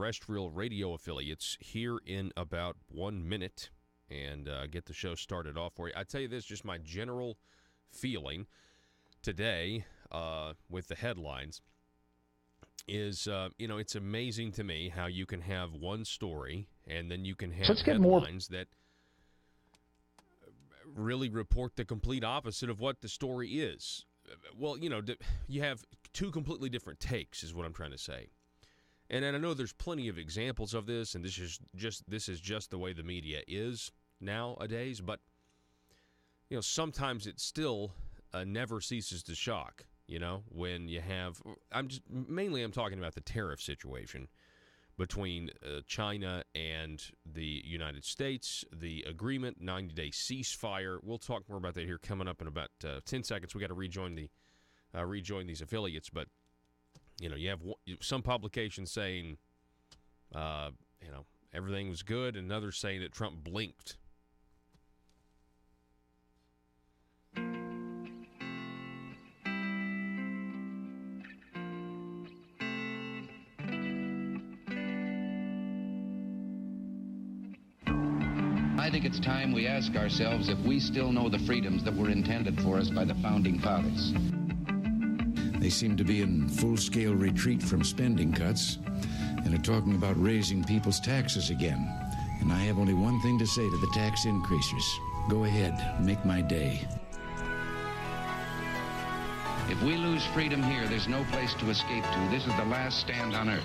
terrestrial radio affiliates here in about 1 minute and get the show started off for you. I tell you this, just my general feeling today with the headlines is, it's amazing to me how you can have one story and then you can have headlines that really report the complete opposite of what the story is. Well, you have two completely different takes is what I'm trying to say. And I know there's plenty of examples of this, and this is just the way the media is nowadays, but sometimes it still never ceases to shock, when you have I'm talking about the tariff situation between China and the United States, the agreement, 90-day ceasefire. We'll talk more about that here coming up in about 10 seconds. We got to rejoin these affiliates, but you have some publications saying everything was good, and others saying that Trump blinked. I think it's time we ask ourselves if we still know the freedoms that were intended for us by the Founding Fathers. They seem to be in full-scale retreat from spending cuts and are talking about raising people's taxes again. And I have only one thing to say to the tax increasers. Go ahead, make my day. If we lose freedom here, there's no place to escape to. This is the last stand on earth.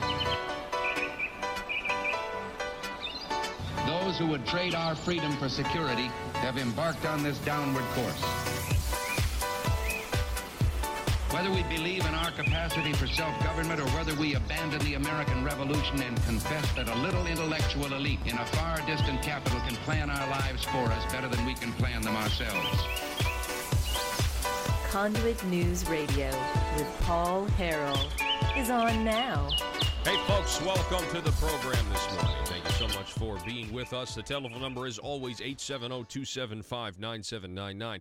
Those who would trade our freedom for security have embarked on this downward course. Whether we believe in our capacity for self-government or whether we abandon the American Revolution and confess that a little intellectual elite in a far distant capital can plan our lives for us better than we can plan them ourselves. Conduit News Radio with Paul Harrell is on now. Hey, folks, welcome to the program this morning. Thank you so much for being with us. The telephone number is always 870-275-9799.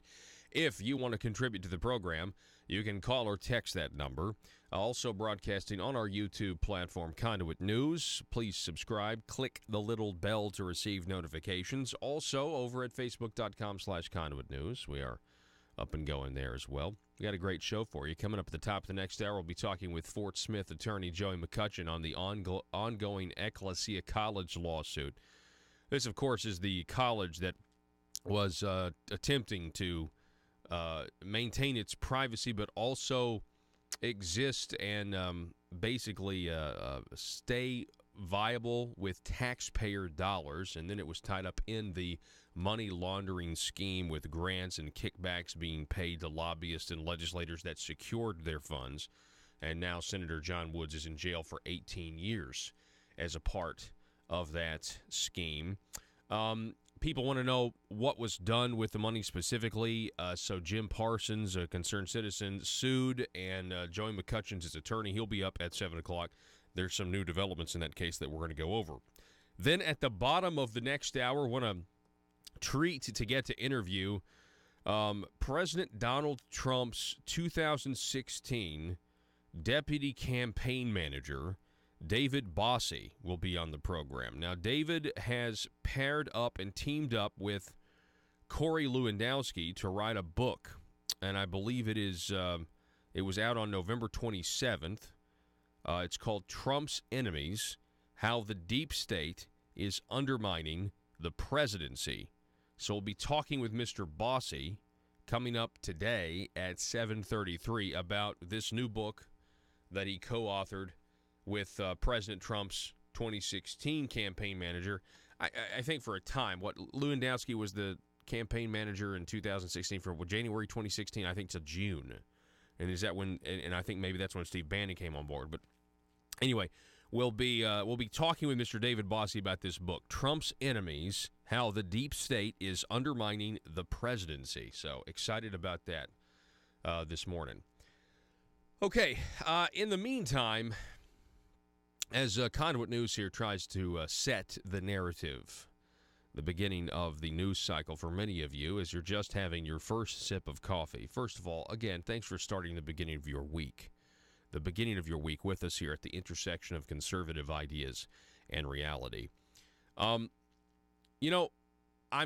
If you want to contribute to the program, you can call or text that number. Also broadcasting on our YouTube platform, Conduit News. Please subscribe. Click the little bell to receive notifications. Also over at facebook.com/Conduit News. We are up and going there as well. We got a great show for you. Coming up at the top of the next hour, we'll be talking with Fort Smith attorney Joey McCutcheon on the ongoing Ecclesia College lawsuit. This, of course, is the college that was attempting to maintain its privacy, but also exist and basically stay viable with taxpayer dollars. And then it was tied up in the money laundering scheme with grants and kickbacks being paid to lobbyists and legislators that secured their funds. And now Senator John Woods is in jail for 18 years as a part of that scheme. People want to know what was done with the money specifically. So Jim Parsons, a concerned citizen, sued, and Joey McCutcheon's his attorney. He'll be up at 7 o'clock. There's some new developments in that case that we're going to go over. Then at the bottom of the next hour, want to treat to get to interview President Donald Trump's 2016 deputy campaign manager, David Bossie, will be on the program. Now, David has paired up and teamed up with Corey Lewandowski to write a book, and I believe it was out on November 27th. It's called Trump's Enemies, How the Deep State is Undermining the Presidency. So we'll be talking with Mr. Bossie coming up today at 7:33 about this new book that he co-authored with President Trump's 2016 campaign manager. I think for a time, Lewandowski was the campaign manager in 2016 for January 2016, I think, to June. And is that when? And I think maybe that's when Steve Bannon came on board. But anyway, we'll be talking with Mr. David Bossie about this book, Trump's Enemies: How the Deep State is Undermining the Presidency. So excited about that this morning. Okay, in the meantime, as Conduit News here tries to set the narrative, the beginning of the news cycle for many of you as you're just having your first sip of coffee. First of all, again, thanks for starting the beginning of your week. the beginning of your week with us here at the intersection of conservative ideas and reality. I'm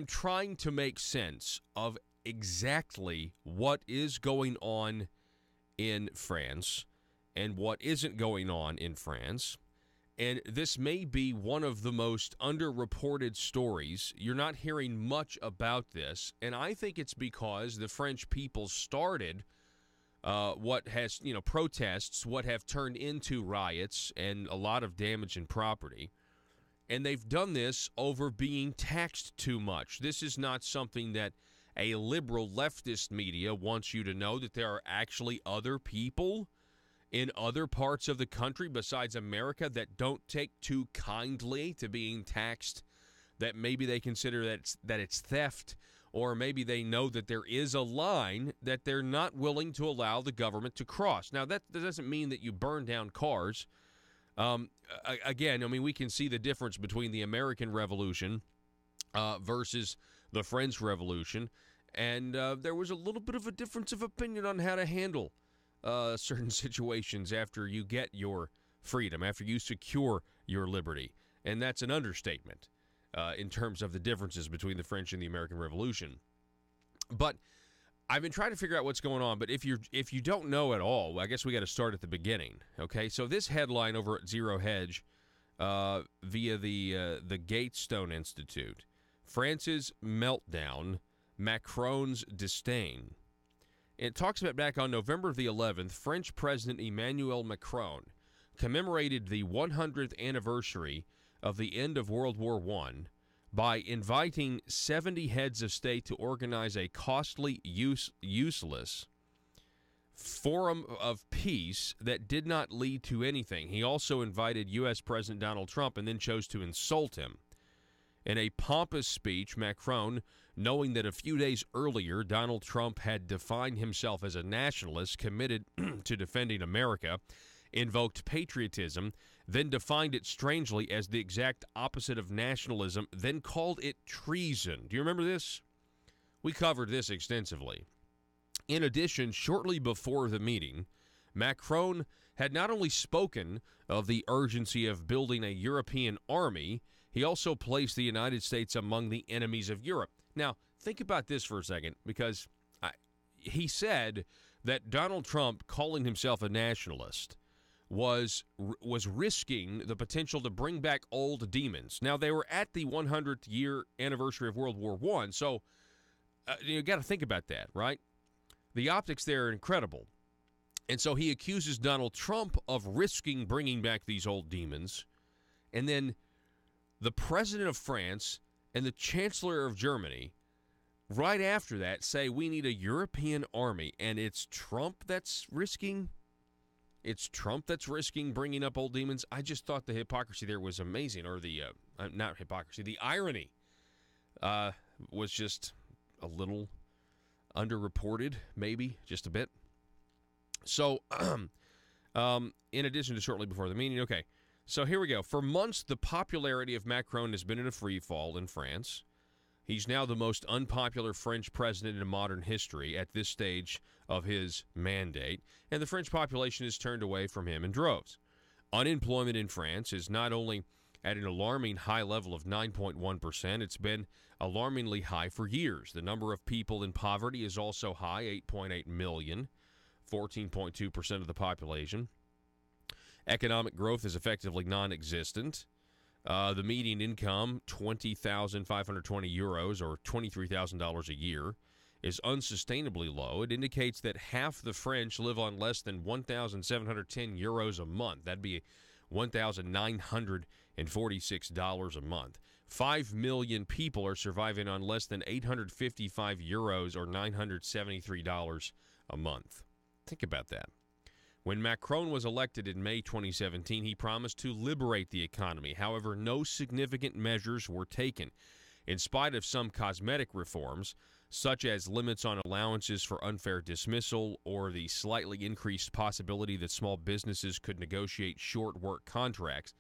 trying to make sense of exactly what is going on in France and what isn't going on in France. And this may be one of the most underreported stories. You're not hearing much about this. And I think it's because the French people started what has, protests, what have turned into riots and a lot of damage in property. And they've done this over being taxed too much. This is not something that a liberal leftist media wants you to know, that there are actually other people in other parts of the country besides America that don't take too kindly to being taxed, that maybe they consider that it's theft, or maybe they know that there is a line that they're not willing to allow the government to cross. Now, that doesn't mean that you burn down cars. Again, we can see the difference between the American Revolution versus the French Revolution, and there was a little bit of a difference of opinion on how to handle certain situations after you get your freedom, after you secure your liberty. And that's an understatement in terms of the differences between the French and the American Revolution. But I've been trying to figure out what's going on, but if you don't know at all, I guess we got to start at the beginning. Okay, so this headline over at Zero Hedge via the Gatestone Institute: France's meltdown, Macron's disdain. It talks about back on November the 11th, French President Emmanuel Macron commemorated the 100th anniversary of the end of World War I by inviting 70 heads of state to organize a costly, useless forum of peace that did not lead to anything. He also invited U.S. President Donald Trump and then chose to insult him. In a pompous speech, Macron, knowing that a few days earlier Donald Trump had defined himself as a nationalist committed to defending America, invoked patriotism, then defined it strangely as the exact opposite of nationalism, then called it treason. Do you remember this? We covered this extensively. In addition, shortly before the meeting, Macron had not only spoken of the urgency of building a European army, he also placed the United States among the enemies of Europe. Now, think about this for a second, because he said that Donald Trump, calling himself a nationalist, was risking the potential to bring back old demons. Now, they were at the 100th year anniversary of World War I, so you got to think about that, right? The optics there are incredible. And so he accuses Donald Trump of risking bringing back these old demons, and then the president of France and the chancellor of Germany, right after that, say we need a European army, and it's Trump that's risking bringing up old demons. I just thought the hypocrisy there was amazing, or the not hypocrisy, the irony was just a little underreported, maybe just a bit. So, in addition to shortly before the meeting, okay. So here we go. For months, the popularity of Macron has been in a free fall in France. He's now the most unpopular French president in modern history at this stage of his mandate, and the French population has turned away from him in droves. Unemployment in France is not only at an alarming high level of 9.1%, it's been alarmingly high for years. The number of people in poverty is also high, 8.8 million, 14.2% of the population. Economic growth is effectively non-existent. The median income, 20,520 euros or $23,000 a year, is unsustainably low. It indicates that half the French live on less than 1,710 euros a month. That'd be $1,946 a month. 5 million people are surviving on less than 855 euros or $973 a month. Think about that. When Macron was elected in May 2017, he promised to liberate the economy. However, no significant measures were taken. In spite of some cosmetic reforms, such as limits on allowances for unfair dismissal or the slightly increased possibility that small businesses could negotiate short work contracts,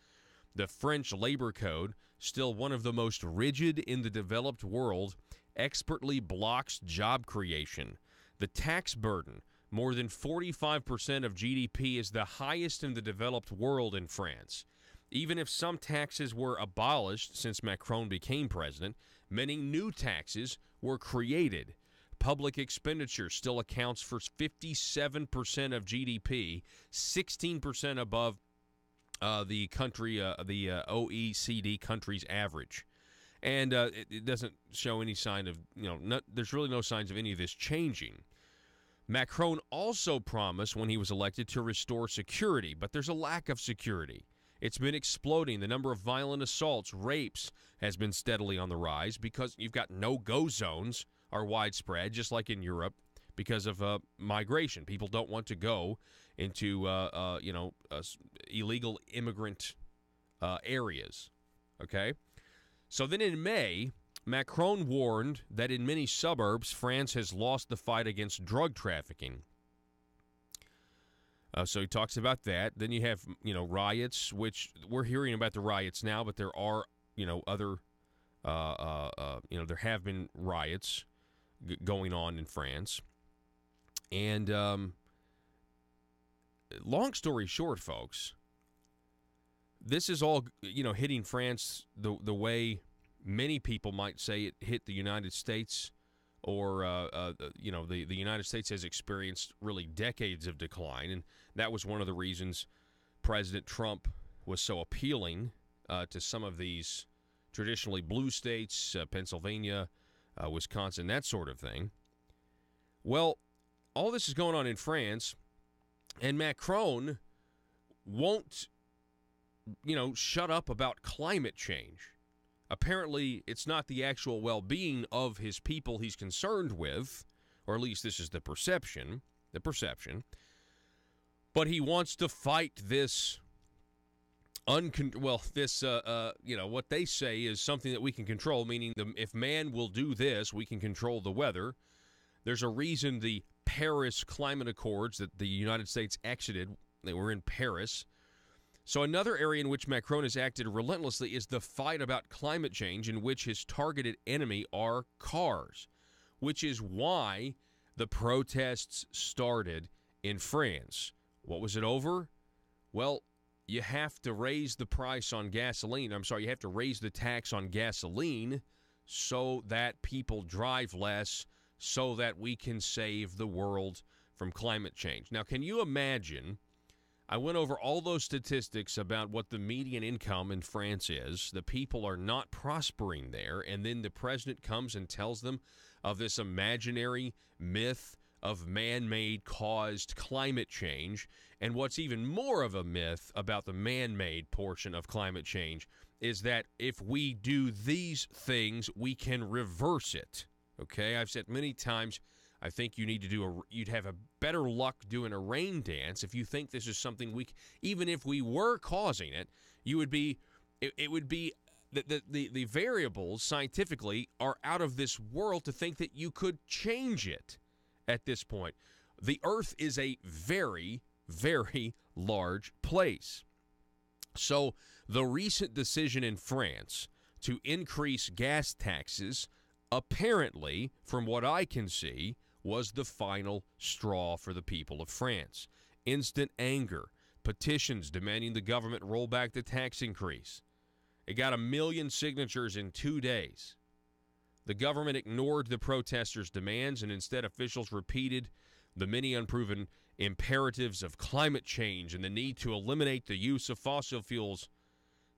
the French labor code, still one of the most rigid in the developed world, expertly blocks job creation. The tax burden More than 45% of GDP is the highest in the developed world in France. Even if some taxes were abolished since Macron became president, many new taxes were created. Public expenditure still accounts for 57% of GDP, 16% above the OECD country's average. And it doesn't show any sign of, there's really no signs of any of this changing. Macron also promised when he was elected to restore security, but there's a lack of security. It's been exploding. The number of violent assaults, rapes, has been steadily on the rise because you've got no-go zones are widespread, just like in Europe, because of migration. People don't want to go into, illegal immigrant areas, okay? So then in May, Macron warned that in many suburbs, France has lost the fight against drug trafficking. So he talks about that. Then you have, riots, which we're hearing about the riots now, but there are, other, there have been riots going on in France. And long story short, folks, this is all, hitting France the way many people might say it hit the United States, or, the United States has experienced really decades of decline. And that was one of the reasons President Trump was so appealing to some of these traditionally blue states, Pennsylvania, Wisconsin, that sort of thing. Well, all this is going on in France, and Macron won't, shut up about climate change. Apparently, it's not the actual well-being of his people he's concerned with, or at least this is the perception. But he wants to fight this, what they say is something that we can control, meaning if man will do this, we can control the weather. There's a reason the Paris Climate Accords that the United States exited, they were in Paris. So another area in which Macron has acted relentlessly is the fight about climate change, in which his targeted enemy are cars, which is why the protests started in France. What was it over? Well, you have to raise the price on gasoline. You have to raise the tax on gasoline so that people drive less, so that we can save the world from climate change. Now, can you imagine? I went over all those statistics about what the median income in France is. The people are not prospering there, and then the president comes and tells them of this imaginary myth of man-made caused climate change. And what's even more of a myth about the man-made portion of climate change is that if we do these things, we can reverse it. Okay, I've said many times, I think you need to you'd have a better luck doing a rain dance if you think this is something even if we were causing it, it would be the variables scientifically are out of this world to think that you could change it at this point. The Earth is a very, very large place. So the recent decision in France to increase gas taxes, apparently, from what I can see, was the final straw for the people of France. Instant anger, petitions demanding the government roll back the tax increase. It got 1 million signatures in 2 days. The government ignored the protesters' demands, and instead officials repeated the many unproven imperatives of climate change and the need to eliminate the use of fossil fuels.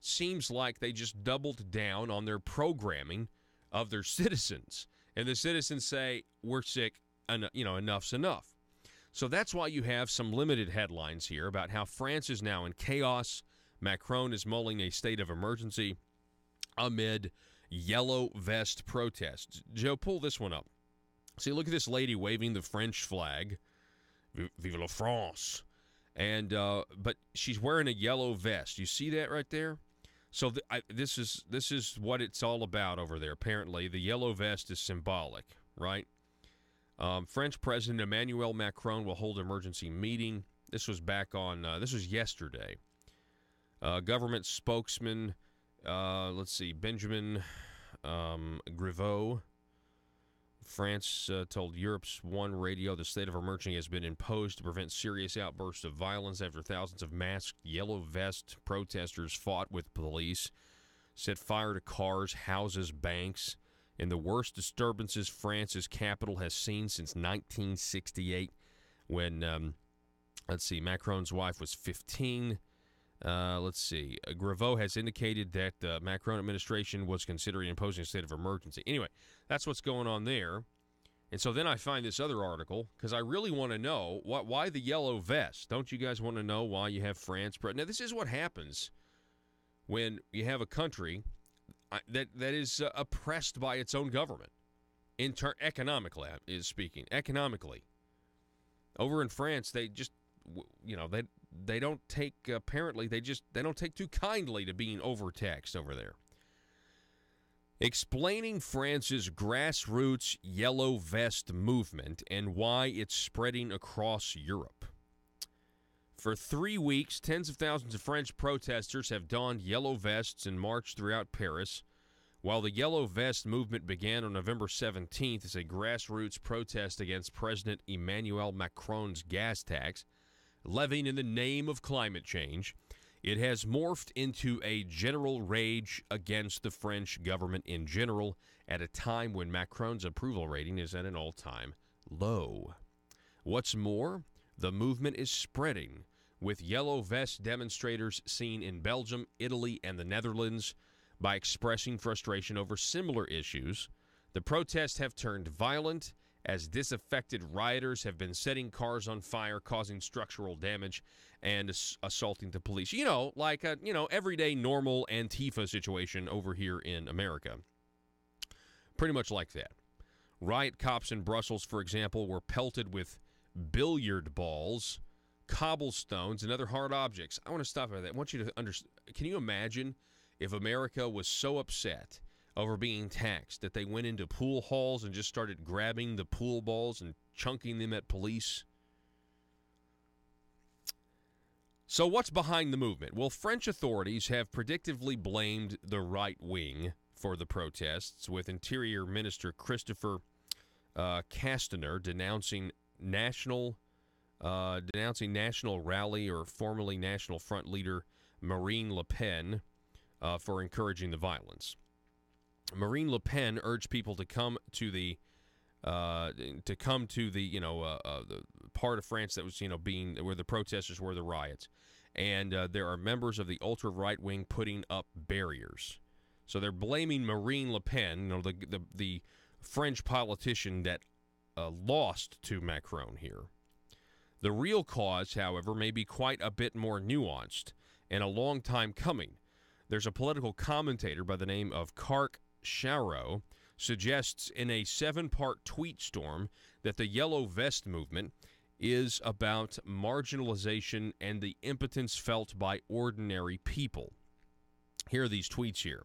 Seems like they just doubled down on their programming of their citizens. And the citizens say, we're sick, enough's enough. So that's why you have some limited headlines here about how France is now in chaos. Macron is mulling a state of emergency amid yellow vest protests. Joe, pull this one up. See, look at this lady waving the French flag. Vive la France. And but she's wearing a yellow vest. You see that right there? So this is what it's all about over there. Apparently, the yellow vest is symbolic, right? French President Emmanuel Macron will hold an emergency meeting. This was this was yesterday. Government spokesman, Benjamin Griveaux France told Europe's One Radio the state of emergency has been imposed to prevent serious outbursts of violence after thousands of masked yellow vest protesters fought with police, set fire to cars, houses, banks, in the worst disturbances France's capital has seen since 1968 when, Macron's wife was 15. Graveau has indicated that the Macron administration was considering imposing a state of emergency. Anyway, that's what's going on there. And so then I find this other article because I really want to know why the yellow vest. Don't you guys want to know why you have France? Now, this is what happens when you have a country that is oppressed by its own government, economically is speaking. Economically, over in France, they just, they don't take they don't take too kindly to being overtaxed over there. Explaining France's grassroots yellow vest movement and why it's spreading across Europe. For 3 weeks, tens of thousands of French protesters have donned yellow vests and marched throughout Paris. While the yellow vest movement began on November 17th as a grassroots protest against President Emmanuel Macron's gas tax, levying in the name of climate change, it has morphed into a general rage against the French government in general at a time when Macron's approval rating is at an all-time low. What's more, the movement is spreading, with yellow vest demonstrators seen in Belgium, Italy, and the Netherlands. By expressing frustration over similar issues, the protests have turned violent as disaffected rioters have been setting cars on fire, causing structural damage, and assaulting the police. Like a, everyday normal Antifa situation over here in America. Pretty much like that. Riot cops in Brussels, for example, were pelted with billiard balls, cobblestones, and other hard objects. I want to stop at that. I want you to understand. Can you imagine if America was so upset over being taxed that they went into pool halls and just started grabbing the pool balls and chunking them at police? So what's behind the movement? Well, French authorities have predictively blamed the right wing for the protests, with Interior Minister Christopher Castaner denouncing National Rally, or formerly National Front leader Marine Le Pen, for encouraging the violence. Marine Le Pen urged people to come to the part of France that was being where the protesters were, the riots, and there are members of the ultra right wing putting up barriers. So they're blaming Marine Le Pen, the French politician that lost to Macron here. The real cause, however, may be quite a bit more nuanced and a long time coming. There's a political commentator by the name of Harrell suggests in a 7-part tweet storm that the Yellow Vest movement is about marginalization and the impotence felt by ordinary people. Here are these tweets here.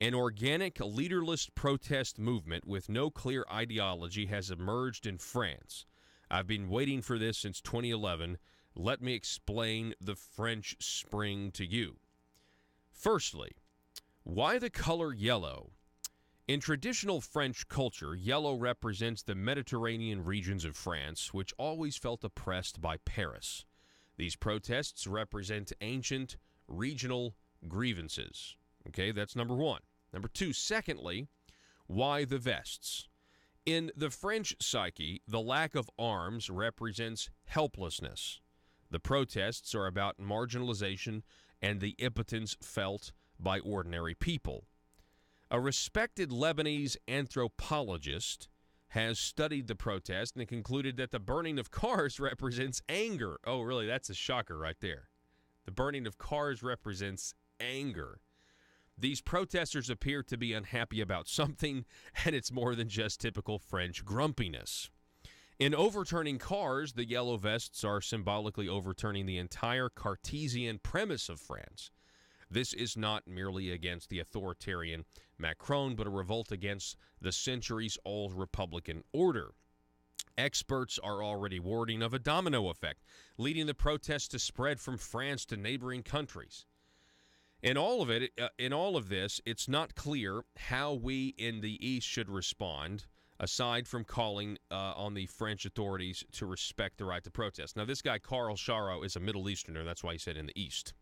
An organic, leaderless protest movement with no clear ideology has emerged in France. I've been waiting for this since 2011. Let me explain the French Spring to you. Firstly, why the color yellow? In traditional French culture, yellow represents the Mediterranean regions of France, which always felt oppressed by Paris. These protests represent ancient regional grievances. Okay, that's number one. Number two, secondly, why the vests? In the French psyche, the lack of arms represents helplessness. The protests are about marginalization and the impotence felt by ordinary people. A respected Lebanese anthropologist has studied the protest and concluded that the burning of cars represents anger. Oh, really? That's a shocker right there. The burning of cars represents anger. These protesters appear to be unhappy about something, and it's more than just typical French grumpiness. In overturning cars, the yellow vests are symbolically overturning the entire Cartesian premise of France. This is not merely against the authoritarian Macron, but a revolt against the centuries-old Republican order. Experts are already warning of a domino effect, leading the protests to spread from France to neighboring countries. In all of this, it's not clear how we in the East should respond. aside from calling on the French authorities to respect the right to protest. Now, this guy, Carl Charo, is a Middle Easterner. That's why he said in the East.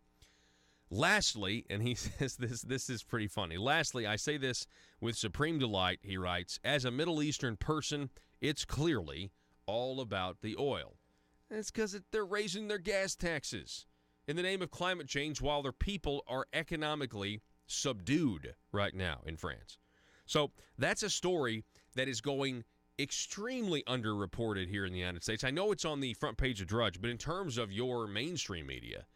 Lastly, and he says this is pretty funny. Lastly, I say this with supreme delight, he writes, as a Middle Eastern person, it's clearly all about the oil. And it's because they're raising their gas taxes in the name of climate change while their people are economically subdued right now in France. So that's a story that is going extremely underreported here in the United States. I know it's on the front page of Drudge, but in terms of your mainstream media,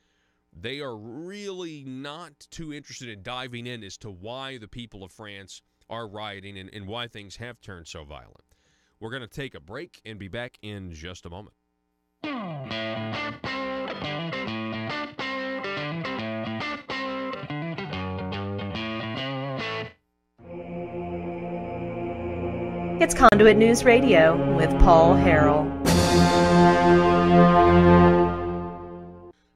they are really not too interested in diving in as to why the people of France are rioting and why things have turned so violent. We're going to take a break and be back in just a moment. It's Conduit News Radio with Paul Harrell.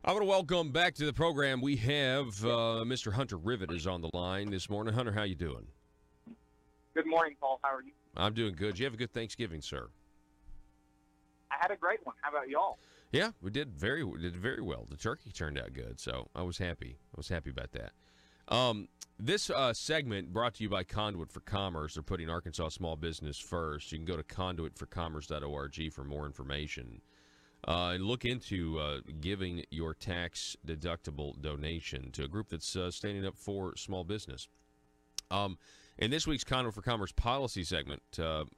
I want to welcome back to the program. We have Mr. Hunter Rivet is on the line this morning. Hunter, how you doing? Good morning, Paul. How are you? I'm doing good. Did you have a good Thanksgiving, sir? I had a great one. How about y'all? Yeah, we did very well. The turkey turned out good, so I was happy. I was happy about that. This segment brought to you by Conduit for Commerce. They're putting Arkansas small business first. You can go to conduitforcommerce.org for more information. And look into giving your tax-deductible donation to a group that's standing up for small business. In this week's Conduit for Commerce policy segment,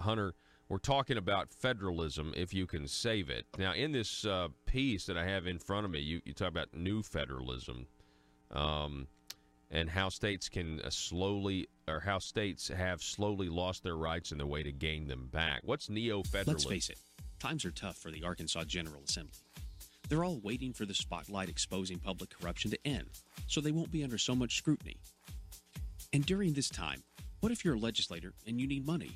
Hunter, we're talking about federalism, if you can save it. Now, in this piece that I have in front of me, you talk about new federalism and how states can how states have slowly lost their rights and the way to gain them back. What's neo-federalism? Let's face it. Times are tough for the Arkansas General Assembly. They're all waiting for the spotlight exposing public corruption to end, so they won't be under so much scrutiny. And during this time, what if you're a legislator and you need money?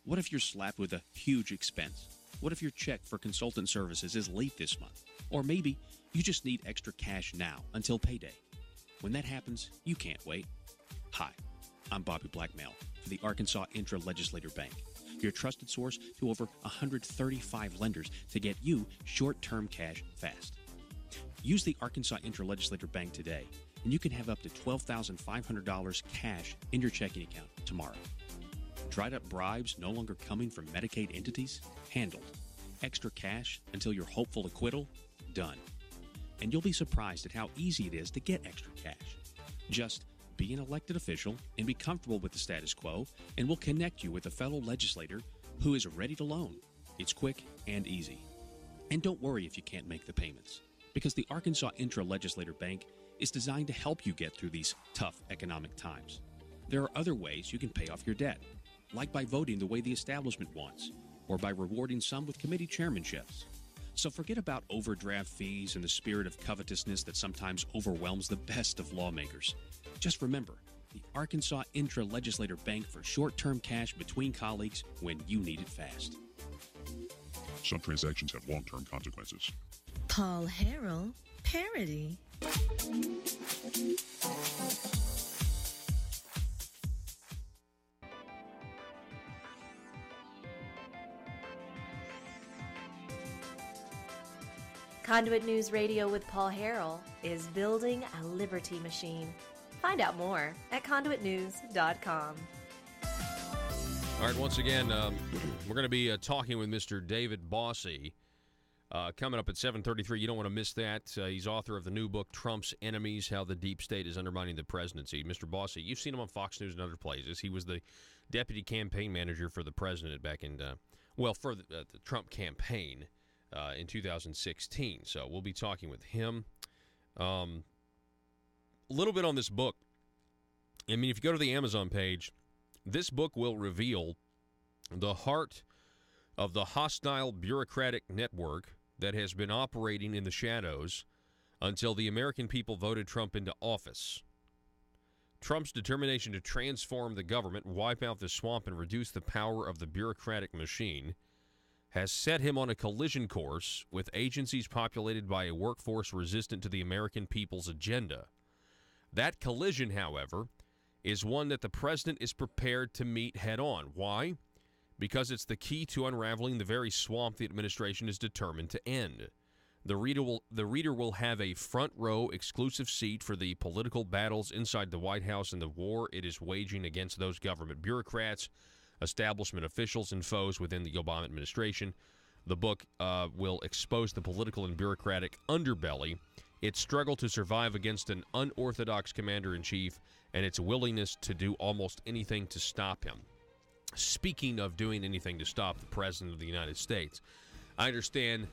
What if you're slapped with a huge expense? What if your check for consultant services is late this month? Or maybe you just need extra cash now until payday. When that happens, you can't wait. Hi, I'm Bobby Blackmail for the Arkansas Intra-Legislator Bank, your trusted source to over 135 lenders to get you short-term cash fast. Use the Arkansas Intra-Legislator Bank today, and you can have up to $12,500 cash in your checking account tomorrow. Dried-up bribes no longer coming from Medicaid entities? Handled. Extra cash until your hopeful acquittal? Done. And you'll be surprised at how easy it is to get extra cash. Just be an elected official and be comfortable with the status quo, and we'll connect you with a fellow legislator who is ready to loan. It's quick and easy. And don't worry if you can't make the payments, because the Arkansas Intra-Legislator Bank is designed to help you get through these tough economic times. There are other ways you can pay off your debt, like by voting the way the establishment wants, or by rewarding some with committee chairmanships. So forget about overdraft fees and the spirit of covetousness that sometimes overwhelms the best of lawmakers. Just remember, the Arkansas Intra-Legislator Bank for short-term cash between colleagues when you need it fast. Some transactions have long-term consequences. Paul Harrell, parody. Conduit News Radio with Paul Harrell is building a liberty machine. Find out more at conduitnews.com. All right, once again, we're going to be talking with Mr. David Bossie coming up at 7:33. You don't want to miss that. He's author of the new book, Trump's Enemies, How the Deep State is Undermining the Presidency. Mr. Bossie, you've seen him on Fox News and other places. He was the deputy campaign manager for the president back in, for the Trump campaign in 2016. So we'll be talking with him. A little bit on this book. I mean, if you go to the Amazon page, this book will reveal the heart of the hostile bureaucratic network that has been operating in the shadows until the American people voted Trump into office. Trump's determination to transform the government, wipe out the swamp, and reduce the power of the bureaucratic machine has set him on a collision course with agencies populated by a workforce resistant to the American people's agenda. That collision, however, is one that the president is prepared to meet head-on. Why? because it's the key to unraveling the very swamp the administration is determined to end. The reader will have a front row exclusive seat for the political battles inside the White House and the war it is waging against those government bureaucrats, establishment officials, and foes within the Obama administration. The book will expose the political and bureaucratic underbelly, its struggle to survive against an unorthodox commander-in-chief, and its willingness to do almost anything to stop him. Speaking of doing anything to stop the President of the United States, I understand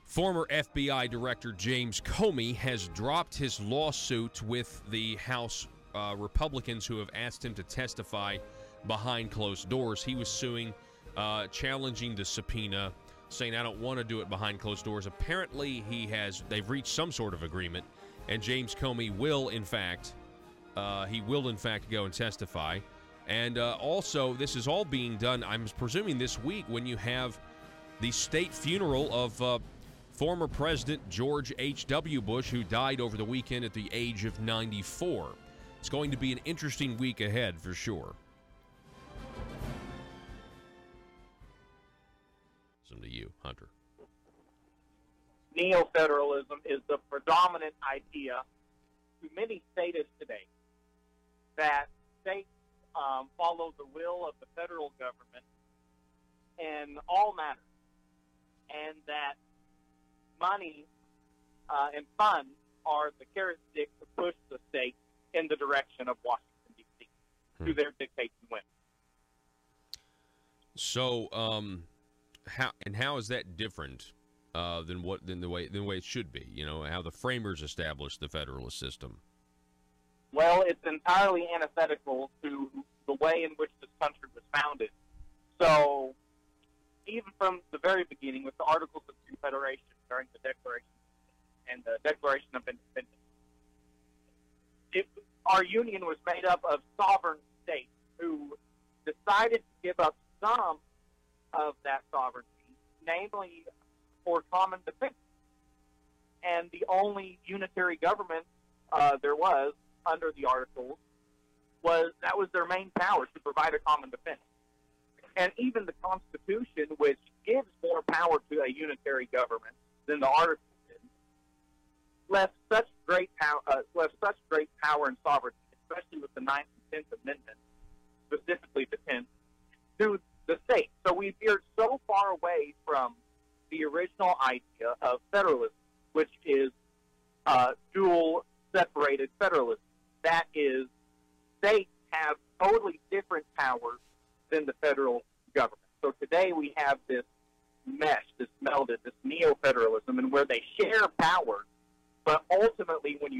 former FBI Director James Comey has dropped his lawsuit with the House Republicans who have asked him to testify behind closed doors. He was suing, challenging the subpoena, saying, I don't want to do it behind closed doors. Apparently, they've reached some sort of agreement, and James Comey will, in fact, go and testify. And also, this is all being done, I'm presuming, this week when you have the state funeral of former President George H.W. Bush, who died over the weekend at the age of 94. It's going to be an interesting week ahead for sure. Listen to you, Hunter. Neo-federalism is the predominant idea to many statists today, that states follow the will of the federal government in all matters, and that money and funds are the carrot stick to push the state in the direction of Washington, D.C., to their dictates and whims. So, how is that different than the way it should be? You know, how the framers established the federalist system. Well, it's entirely antithetical to the way in which this country was founded. So, even from the very beginning, with the Articles of Confederation during the Declaration and the Declaration of Independence, our union was made up of sovereign states who decided to give up some of that sovereignty, namely for common defense. And the only unitary government there was under the Articles was their main power, to provide a common defense. And even the Constitution, which gives more power to a unitary government than the Articles did, left such great power and sovereignty, especially with the 9th and 10th Amendments, specifically the 10th, to the state. So we veered so far away from the original idea of federalism, which is dual separated federalism. That is, states have totally different powers than the federal government. So today we have this mesh, this melded, this neo-federalism, and where they share powers, but ultimately when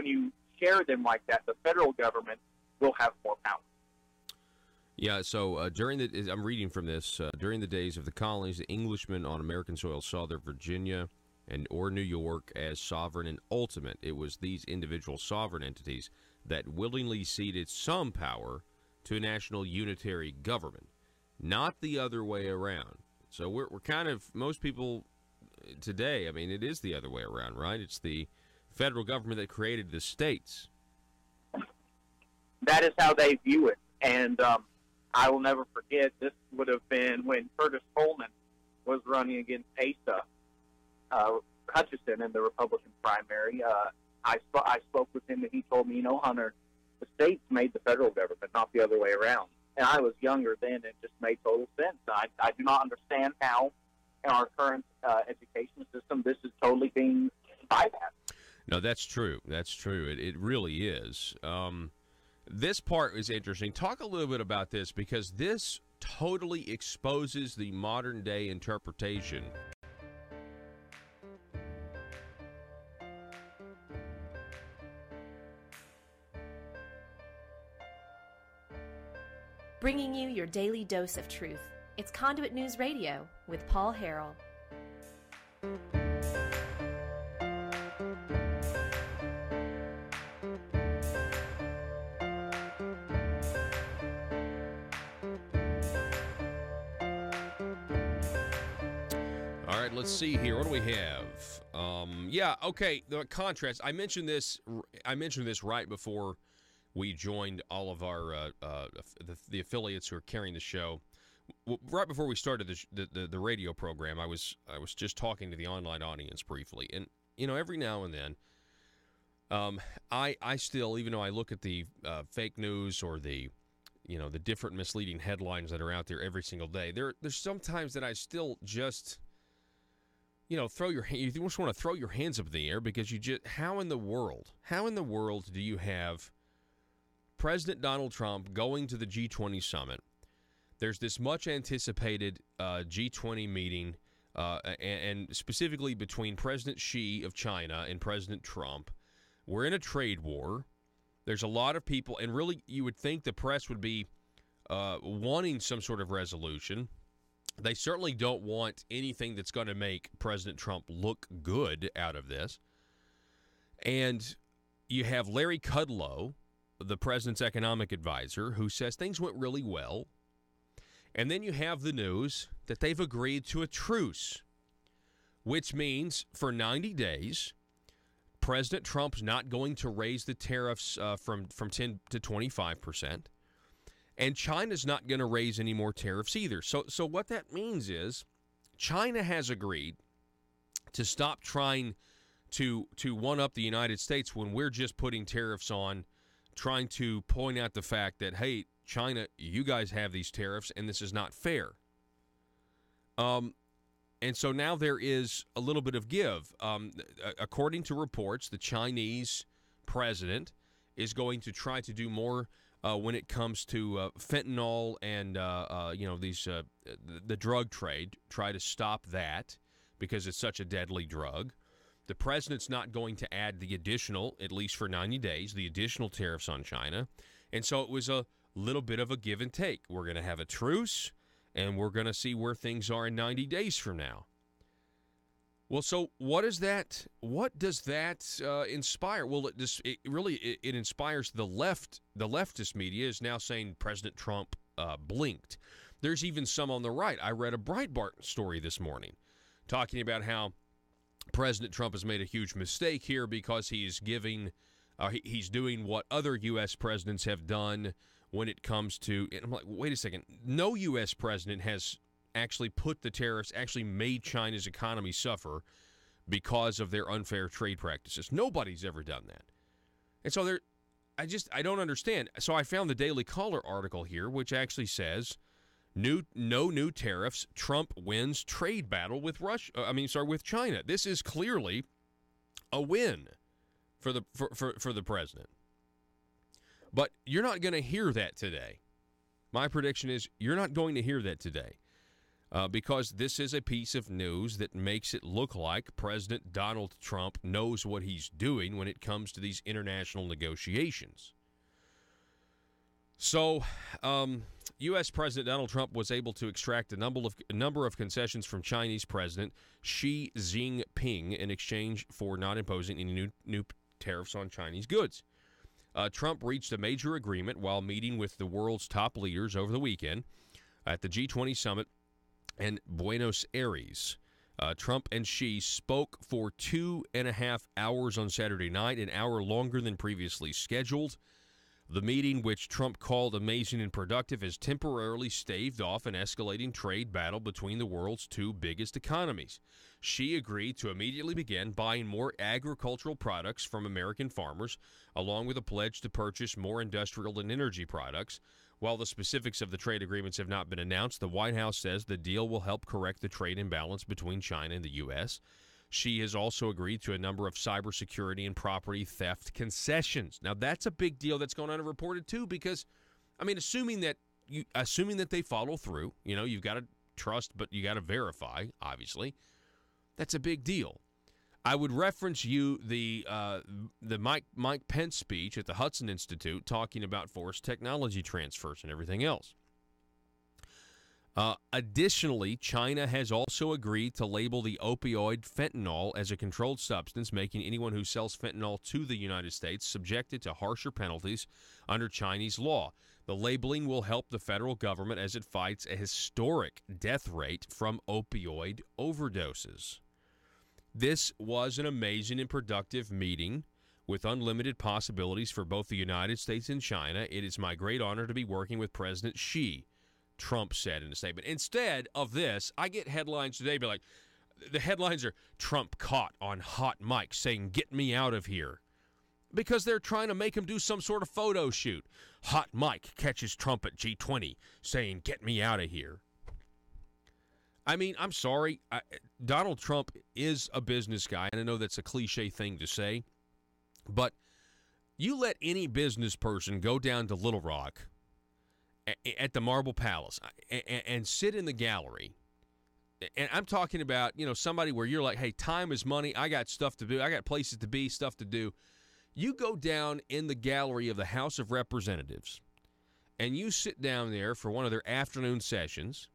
you share them like that, the federal government will have more power. Yeah, so I'm reading from this, during the days of the colonies, the Englishmen on American soil saw their Virginia or New York as sovereign and ultimate. It was these individual sovereign entities that willingly ceded some power to a national unitary government, not the other way around. So we're kind of, most people today, I mean, it is the other way around, right? It's the federal government that created the states. That is how they view it. And I will never forget, this would have been when Curtis Coleman was running against Asa Hutchison in the Republican primary. I spoke with him, and he told me, Hunter, the states made the federal government, not the other way around. And I was younger then, and it just made total sense. I do not understand how, in our current education system, this is totally being bypassed. No, that's true. That's true. It really is. This part is interesting. Talk a little bit about this, because this totally exposes the modern-day interpretation. Bringing you your daily dose of truth. It's Conduit News Radio with Paul Harrell. All right, let's see here. What do we have? Okay. The contrast. I mentioned this right before we joined all of our the affiliates who are carrying the show. right before we started the radio program, I was just talking to the online audience briefly, and every now and then, I still, even though I look at the fake news or the the different misleading headlines that are out there every single day, there's sometimes that I still just you just want to throw your hands up in the air, because how in the world do you have President Donald Trump going to the G20 summit? There's this much anticipated G20 meeting, and specifically between President Xi of China and President Trump. We're in a trade war. There's a lot of people, and really you would think the press would be wanting some sort of resolution. They certainly don't want anything that's going to make President Trump look good out of this. And you have Larry Kudlow, the president's economic advisor, who says things went really well. And then you have the news that they've agreed to a truce, which means for 90 days, President Trump's not going to raise the tariffs from 10 to 25%, and China's not going to raise any more tariffs either. So what that means is China has agreed to stop trying to one-up the United States when we're just putting tariffs on, trying to point out the fact that, hey, China, you guys have these tariffs, and this is not fair. And so now there is a little bit of give. According to reports, the Chinese president is going to try to do more when it comes to fentanyl and the drug trade. Try to stop that because it's such a deadly drug. The president's not going to add the additional, at least for 90 days, the additional tariffs on China. And so it was a little bit of a give and take. We're going to have a truce, and we're going to see where things are in 90 days from now. Well, so what does that inspire? Well, it inspires the left. The leftist media is now saying President Trump blinked. There's even some on the right. I read a Breitbart story this morning talking about how President Trump has made a huge mistake here because he's doing what other U.S. presidents have done when it comes to, and I'm like, wait a second, no U.S. president has actually put the tariffs, actually made China's economy suffer because of their unfair trade practices. Nobody's ever done that. And so I don't understand. So I found the Daily Caller article here, which actually says, no new tariffs, Trump wins trade battle with with China. This is clearly a win for the president. But you're not going to hear that today. My prediction is you're not going to hear that today because this is a piece of news that makes it look like President Donald Trump knows what he's doing when it comes to these international negotiations. So, U.S. President Donald Trump was able to extract a number of concessions from Chinese President Xi Jinping in exchange for not imposing any new tariffs on Chinese goods. Trump reached a major agreement while meeting with the world's top leaders over the weekend at the G20 summit in Buenos Aires. Trump and Xi spoke for 2.5 hours on Saturday night, an hour longer than previously scheduled. The meeting, which Trump called amazing and productive, has temporarily staved off an escalating trade battle between the world's two biggest economies. Xi agreed to immediately begin buying more agricultural products from American farmers, along with a pledge to purchase more industrial and energy products. While the specifics of the trade agreements have not been announced, the White House says the deal will help correct the trade imbalance between China and the U.S. Xi has also agreed to a number of cybersecurity and property theft concessions. Now, that's a big deal that's gone unreported, too, because, assuming that they follow through, you've got to trust, but you got to verify, obviously. That's a big deal. I would reference the Mike Pence speech at the Hudson Institute talking about forced technology transfers and everything else. Additionally, China has also agreed to label the opioid fentanyl as a controlled substance, making anyone who sells fentanyl to the United States subjected to harsher penalties under Chinese law. The labeling will help the federal government as it fights a historic death rate from opioid overdoses. This was an amazing and productive meeting with unlimited possibilities for both the United States and China. It is my great honor to be working with President Xi. Trump said in a statement. Instead of this, I get headlines today be like, the headlines are Trump caught on hot mic saying, "Get me out of here." Because they're trying to make him do some sort of photo shoot. Hot mic catches Trump at G20 saying, "Get me out of here." I mean, I'm sorry. Donald Trump is a business guy, and I know that's a cliche thing to say, but you let any business person go down to Little Rock at the Marble Palace and sit in the gallery, and I'm talking about, somebody where you're like, hey, time is money. I got stuff to do. I got places to be, stuff to do. You go down in the gallery of the House of Representatives, and you sit down there for one of their afternoon sessions,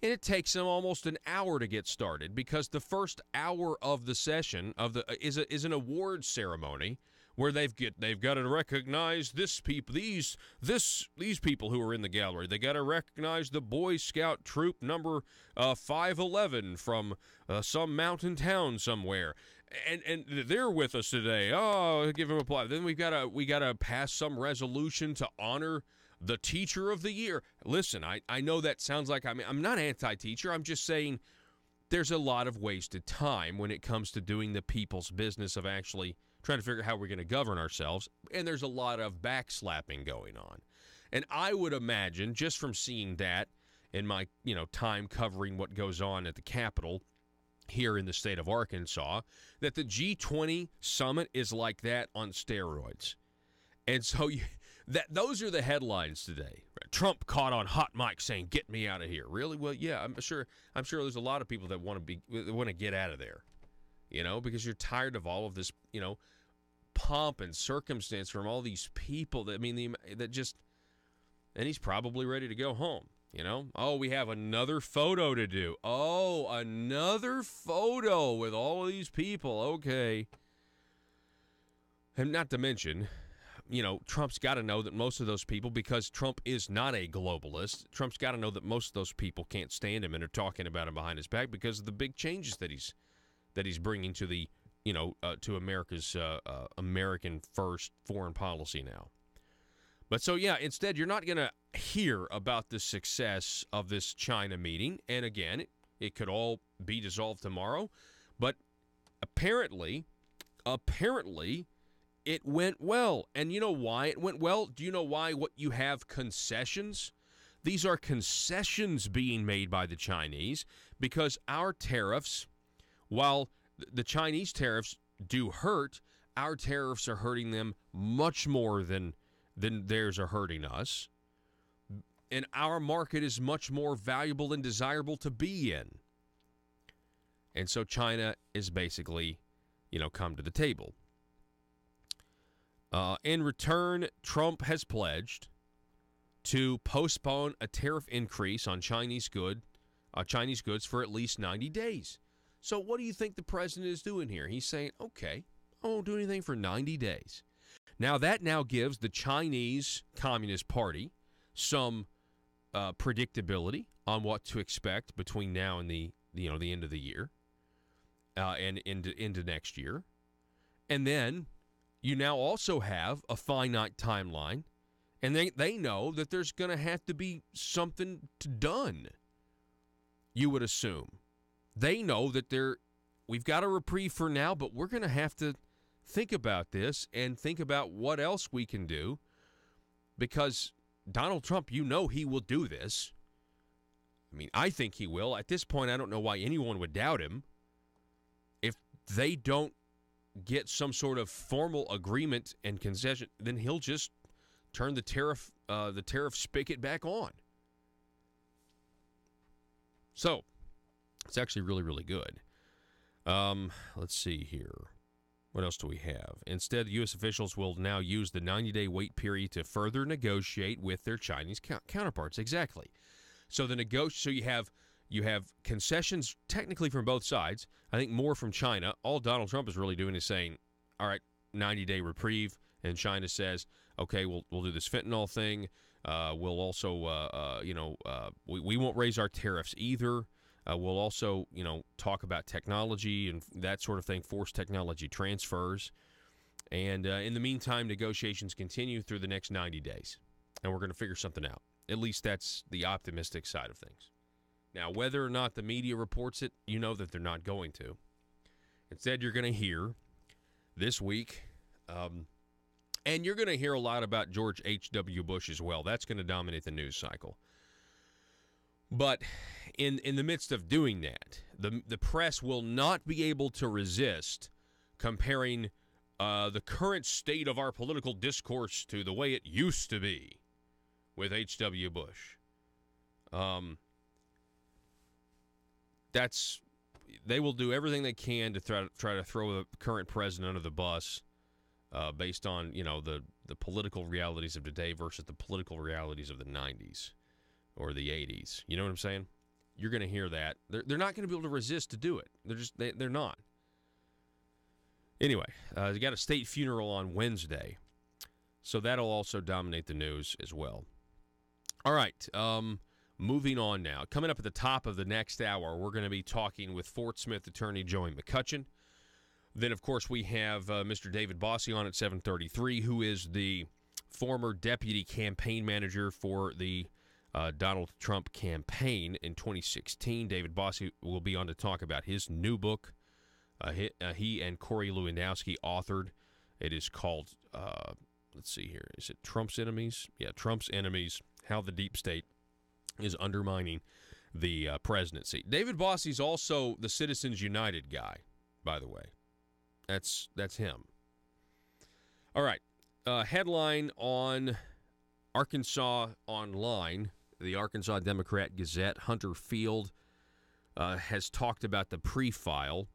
and it takes them almost an hour to get started because the first hour of the session is an award ceremony where they've got to recognize these people who are in the gallery. They got to recognize the Boy Scout troop number 511 from some mountain town somewhere, and they're with us today. Oh, give them applause. Then we gotta pass some resolution to honor the teacher of the year. Listen, I know that sounds like I'm not anti-teacher. I'm just saying there's a lot of wasted time when it comes to doing the people's business of actually trying to figure out how we're going to govern ourselves, and there's a lot of backslapping going on. And I would imagine, just from seeing that in my time covering what goes on at the Capitol here in the state of Arkansas, that the G20 summit is like that on steroids. And so those are the headlines today. Trump caught on hot mic saying, "Get me out of here." Really? Well, yeah, I'm sure there's a lot of people that want to get out of there, because you're tired of all of this, pomp and circumstance from all these people and he's probably ready to go home. Oh, we have another photo to do. Oh, another photo with all of these people. Okay. And not to mention, Trump's got to know that most of those people, because Trump is not a globalist, Trump's got to know that most of those people can't stand him and are talking about him behind his back because of the big changes that he's bringing to the, to America's American first foreign policy now. But so, yeah, instead, you're not going to hear about the success of this China meeting. And again, it could all be dissolved tomorrow. But apparently, it went well. And you know why it went well? Do you know why? What you have concessions? These are concessions being made by the Chinese because our tariffs, while the Chinese tariffs do hurt, our tariffs are hurting them much more than theirs are hurting us. And our market is much more valuable and desirable to be in. And so China is basically, come to the table. In return, Trump has pledged to postpone a tariff increase on Chinese goods for at least 90 days. So what do you think the president is doing here? He's saying, okay, I won't do anything for 90 days. Now, that now gives the Chinese Communist Party some predictability on what to expect between now and the end of the year and into next year. And then you now also have a finite timeline, and they know that there's going to have to be something done, you would assume. They know that we've got a reprieve for now, but we're going to have to think about this and think about what else we can do, because Donald Trump, he will do this. I mean, I think he will. At this point, I don't know why anyone would doubt him. If they don't get some sort of formal agreement and concession, then he'll just turn the tariff spigot back on. So, it's actually really, really good. Let's see here. What else do we have? Instead, U.S. officials will now use the 90-day wait period to further negotiate with their Chinese counterparts. Exactly. So you have concessions technically from both sides. I think more from China. All Donald Trump is really doing is saying, all right, 90-day reprieve. And China says, okay, we'll do this fentanyl thing. We'll also, we won't raise our tariffs either. We'll also, talk about technology and that sort of thing, forced technology transfers. And in the meantime, negotiations continue through the next 90 days. And we're going to figure something out. At least that's the optimistic side of things. Now, whether or not the media reports it, you know that they're not going to. Instead, you're going to hear this week, and you're going to hear a lot about George H.W. Bush as well. That's going to dominate the news cycle. But in the midst of doing that, the press will not be able to resist comparing the current state of our political discourse to the way it used to be with H.W. Bush. They will do everything they can to try to throw the current president under the bus, based on the political realities of today versus the political realities of the 90s or the 80s. You know what I'm saying? You're going to hear that. They're not going to be able to resist to do it. They're not. Anyway, they got a state funeral on Wednesday, so that'll also dominate the news as well. All right, moving on now. Coming up at the top of the next hour, we're going to be talking with Fort Smith attorney Joey McCutcheon. Then, of course, we have Mr. David Bossie on at 7:33, who is the former deputy campaign manager for the Donald Trump campaign in 2016. David Bossie will be on to talk about his new book. He and Corey Lewandowski authored. It is called, let's see here, is it Trump's Enemies? Yeah, Trump's Enemies, How the Deep State is Undermining the Presidency. David Bossie's also the Citizens United guy, by the way. That's him. All right, headline on Arkansas Online, the Arkansas Democrat Gazette, Hunter Field has talked about the pre-file.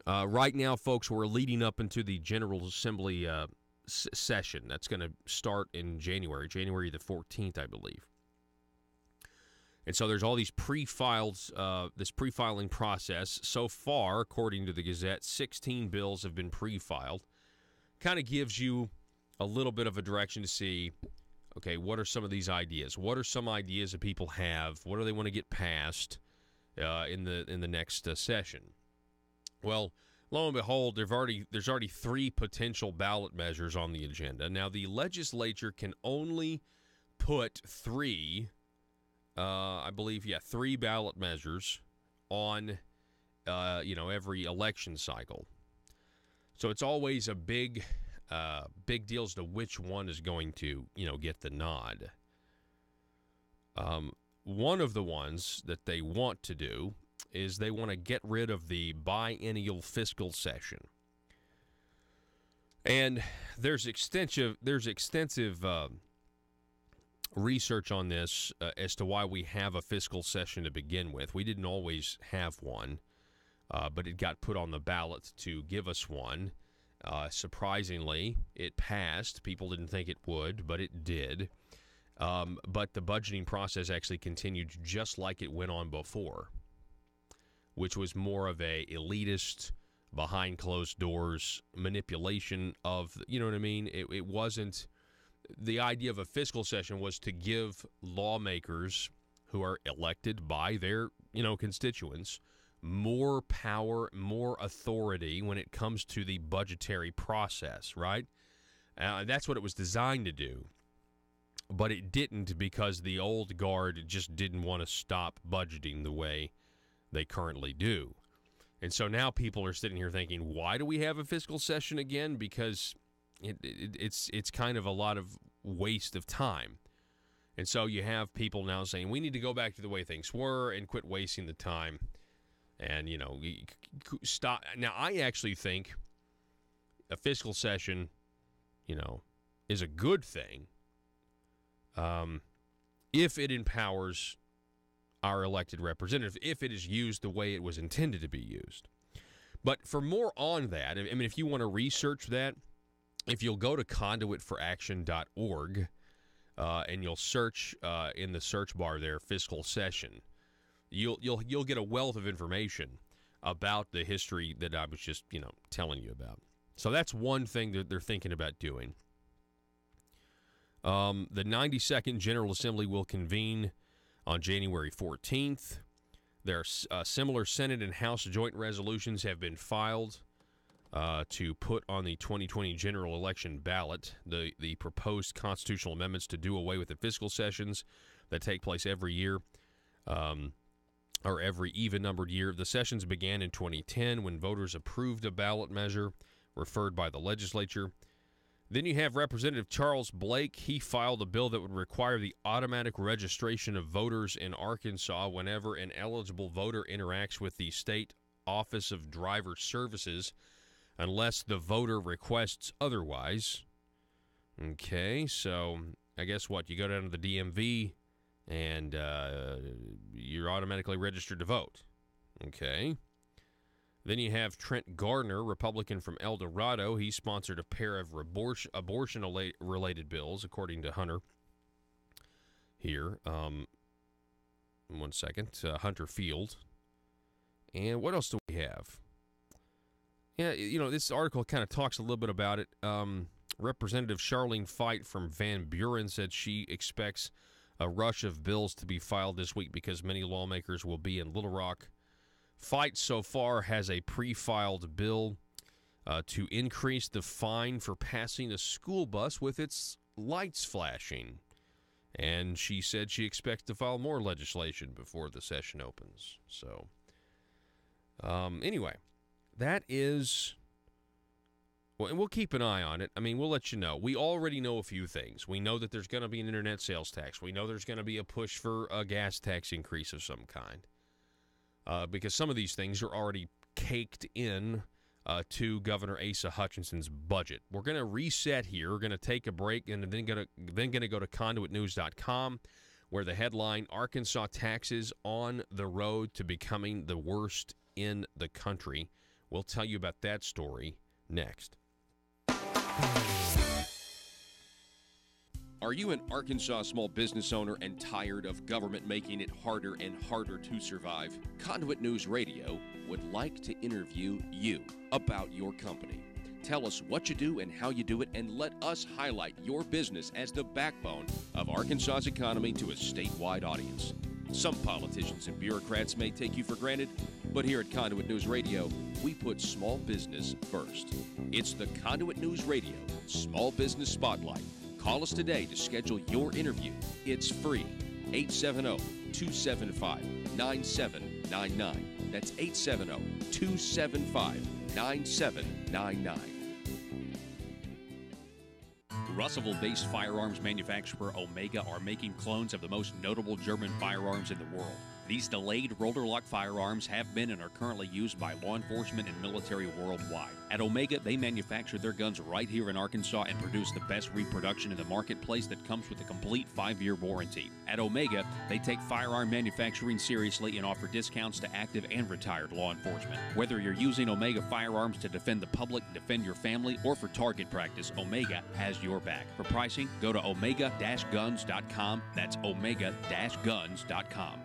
Right now, folks, we're leading up into the General Assembly session. That's going to start in January the 14th, I believe. And so there's all these pre-files, this pre-filing process. So far, according to the Gazette, 16 bills have been pre-filed. Kind of gives you a little bit of a direction to see, okay, what are some of these ideas? What are some ideas that people have? What do they want to get passed in the next session? Well, lo and behold, there's already 3 potential ballot measures on the agenda. Now, the legislature can only put 3, I believe, 3 ballot measures on, every election cycle. So it's always a big deal as to which one is going to, get the nod. One of the ones that they want to do is they want to get rid of the biennial fiscal session. And there's extensive research on this as to why we have a fiscal session to begin with. We didn't always have one, but it got put on the ballot to give us one. Surprisingly, it passed. People didn't think it would, but it did. But the budgeting process actually continued just like it went on before, which was more of a elitist, behind closed doors manipulation of, you know what I mean? It wasn't, the idea of a fiscal session was to give lawmakers who are elected by their, constituents more power, more authority when it comes to the budgetary process, right? That's what it was designed to do. But it didn't, because the old guard just didn't want to stop budgeting the way they currently do. And so now people are sitting here thinking, why do we have a fiscal session again? Because it's kind of a lot of waste of time. And so you have people now saying, we need to go back to the way things were and quit wasting the time. And, stop. Now, I actually think a fiscal session, is a good thing if it empowers our elected representative, if it is used the way it was intended to be used. But for more on that, I mean, if you want to research that, if you'll go to conduitforaction.org and you'll search in the search bar there, fiscal session, you'll get a wealth of information about the history that I was just, telling you about. So that's one thing that they're thinking about doing. The 92nd General Assembly will convene on January 14th. There are similar Senate and House joint resolutions have been filed to put on the 2020 general election ballot the proposed constitutional amendments to do away with the fiscal sessions that take place every year, or every even-numbered year. The sessions began in 2010 when voters approved a ballot measure referred by the legislature. Then you have Representative Charles Blake. He filed a bill that would require the automatic registration of voters in Arkansas whenever an eligible voter interacts with the state Office of Driver Services, unless the voter requests otherwise. Okay, so I guess what? You go down to the DMV and you're automatically registered to vote. Okay. Then you have Trent Gardner, Republican from El Dorado. He sponsored a pair of abortion-related bills, according to Hunter. Here, one second, Hunter Field. And what else do we have? Yeah, this article kind of talks a little bit about it. Representative Charlene Fite from Van Buren said she expects a rush of bills to be filed this week because many lawmakers will be in Little Rock. Fite so far has a pre-filed bill to increase the fine for passing a school bus with its lights flashing. And she said she expects to file more legislation before the session opens. So, anyway, that is... Well, and we'll keep an eye on it. I mean, we'll let you know. We already know a few things. We know that there's going to be an internet sales tax. We know there's going to be a push for a gas tax increase of some kind. Because some of these things are already caked in to Governor Asa Hutchinson's budget. We're going to reset here. We're going to take a break and then going to go to conduitnews.com, where the headline, Arkansas taxes on the road to becoming the worst in the country. We'll tell you about that story next. Are you an Arkansas small business owner and tired of government making it harder and harder to survive? Conduit News Radio would like to interview you about your company. Tell us what you do and how you do it, and let us highlight your business as the backbone of Arkansas's economy to a statewide audience. Some politicians and bureaucrats may take you for granted, but here at Conduit News Radio, we put small business first. It's the Conduit News Radio Small Business Spotlight. Call us today to schedule your interview. It's free. 870-275-9799. That's 870-275-9799. Russellville-based firearms manufacturer Omega are making clones of the most notable German firearms in the world. These delayed rotor-lock firearms have been and are currently used by law enforcement and military worldwide. At Omega, they manufacture their guns right here in Arkansas and produce the best reproduction in the marketplace that comes with a complete 5-year warranty. At Omega, they take firearm manufacturing seriously and offer discounts to active and retired law enforcement. Whether you're using Omega firearms to defend the public, defend your family, or for target practice, Omega has your back. For pricing, go to omega-guns.com. That's omega-guns.com.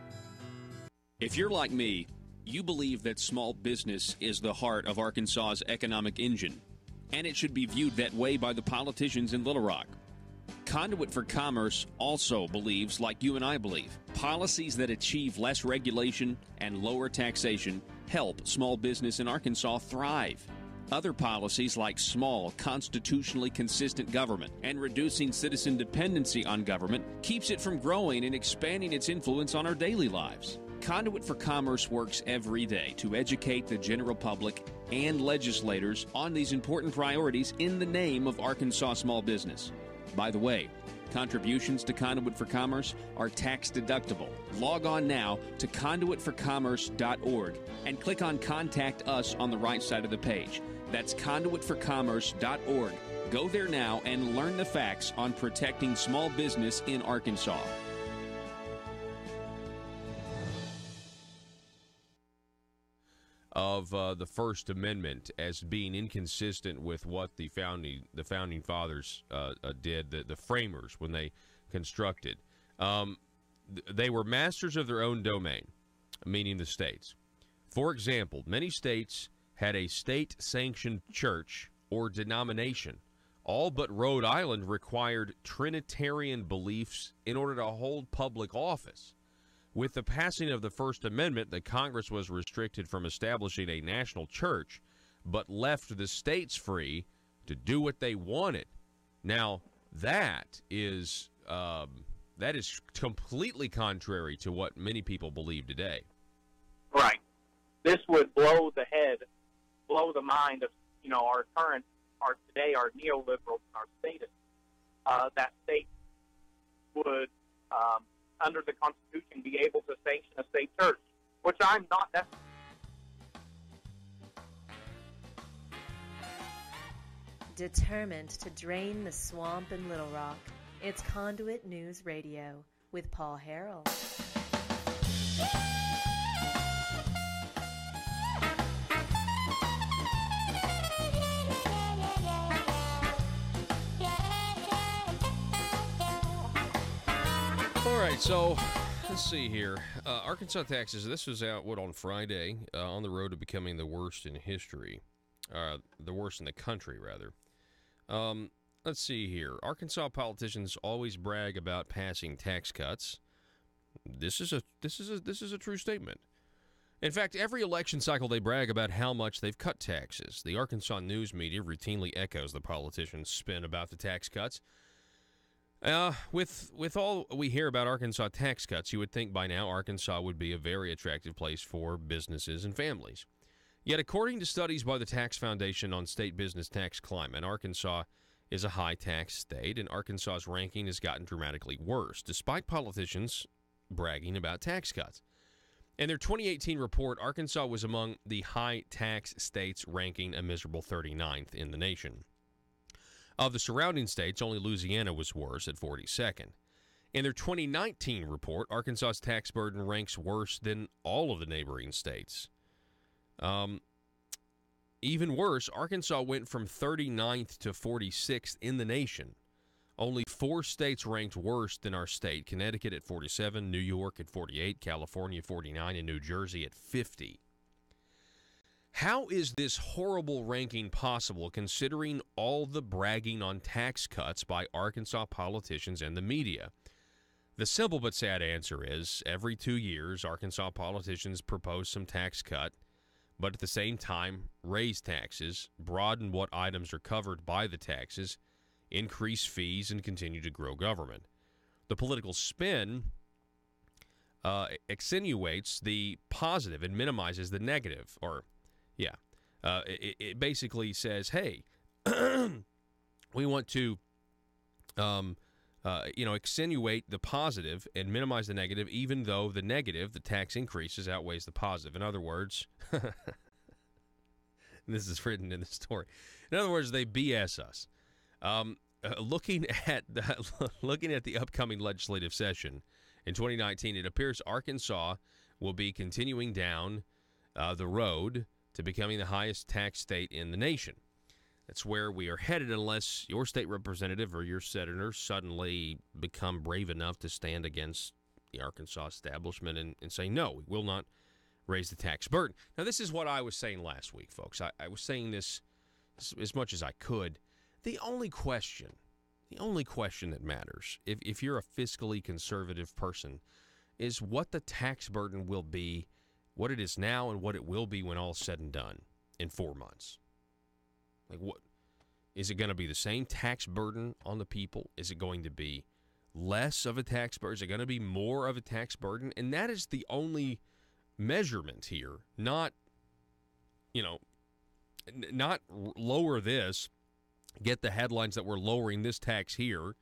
If you're like me, you believe that small business is the heart of Arkansas's economic engine, and it should be viewed that way by the politicians in Little Rock. Conduit for Commerce also believes, like you and I believe, policies that achieve less regulation and lower taxation help small business in Arkansas thrive. Other policies like small, constitutionally consistent government and reducing citizen dependency on government keeps it from growing and expanding its influence on our daily lives. Conduit for Commerce works every day to educate the general public and legislators on these important priorities in the name of Arkansas small business. By the way, contributions to Conduit for Commerce are tax deductible. Log on now to conduitforcommerce.org and click on Contact Us on the right side of the page. That's conduitforcommerce.org. Go there now and learn the facts on protecting small business in Arkansas. Of the First Amendment as being inconsistent with what the founding fathers did, the framers, when they constructed. They were masters of their own domain, meaning the states. For example, many states had a state-sanctioned church or denomination. All but Rhode Island required Trinitarian beliefs in order to hold public office. With the passing of the First Amendment, the Congress was restricted from establishing a national church, but left the states free to do what they wanted. Now, that is completely contrary to what many people believe today. Right. This would blow the mind of, our neoliberals, our statists. That state would, under the Constitution, be able to sanction a state church, which I'm not necessarily. Determined to drain the swamp in Little Rock, it's Conduit News Radio with Paul Harrell. All right, so let's see here. Arkansas taxes, this was out, on Friday, on the road to becoming the worst in history. The worst in the country, rather. Let's see here. Arkansas politicians always brag about passing tax cuts. This is a true statement. In fact, every election cycle they brag about how much they've cut taxes. The Arkansas news media routinely echoes the politicians' spin about the tax cuts. With all we hear about Arkansas tax cuts, you would think by now Arkansas would be a very attractive place for businesses and families. Yet, according to studies by the Tax Foundation on state business tax climate, Arkansas is a high-tax state, and Arkansas's ranking has gotten dramatically worse, despite politicians bragging about tax cuts. In their 2018 report, Arkansas was among the high-tax states, ranking a miserable 39th in the nation. Of the surrounding states, only Louisiana was worse at 42nd. In their 2019 report, Arkansas's tax burden ranks worse than all of the neighboring states. Even worse, Arkansas went from 39th to 46th in the nation. Only 4 states ranked worse than our state: Connecticut at 47, New York at 48, California 49, and New Jersey at 50. How is this horrible ranking possible, considering all the bragging on tax cuts by Arkansas politicians and the media? The simple but sad answer is, every 2 years, Arkansas politicians propose some tax cut, but at the same time raise taxes, broaden what items are covered by the taxes, increase fees, and continue to grow government. The political spin accentuates the positive and minimizes the negative. It basically says, hey, we want to accentuate the positive and minimize the negative, even though the negative, the tax increases, outweighs the positive. In other words, this is written in the story. In other words, they BS us. Looking at the upcoming legislative session in 2019, it appears Arkansas will be continuing down the road to becoming the highest tax state in the nation. That's where we are headed, unless your state representative or your senator suddenly become brave enough to stand against the Arkansas establishment and say, no, we will not raise the tax burden. Now, this is what I was saying last week, folks. I was saying this as much as I could. The only question that matters, if you're a fiscally conservative person, is what the tax burden will be, what it is now, and what it will be when all's said and done in 4 months. Like, what is it going to be? The same tax burden on the people? Is it going to be less of a tax burden? Is it going to be more of a tax burden? And that is the only measurement here. Not lower this, get the headlines that we're lowering this tax here,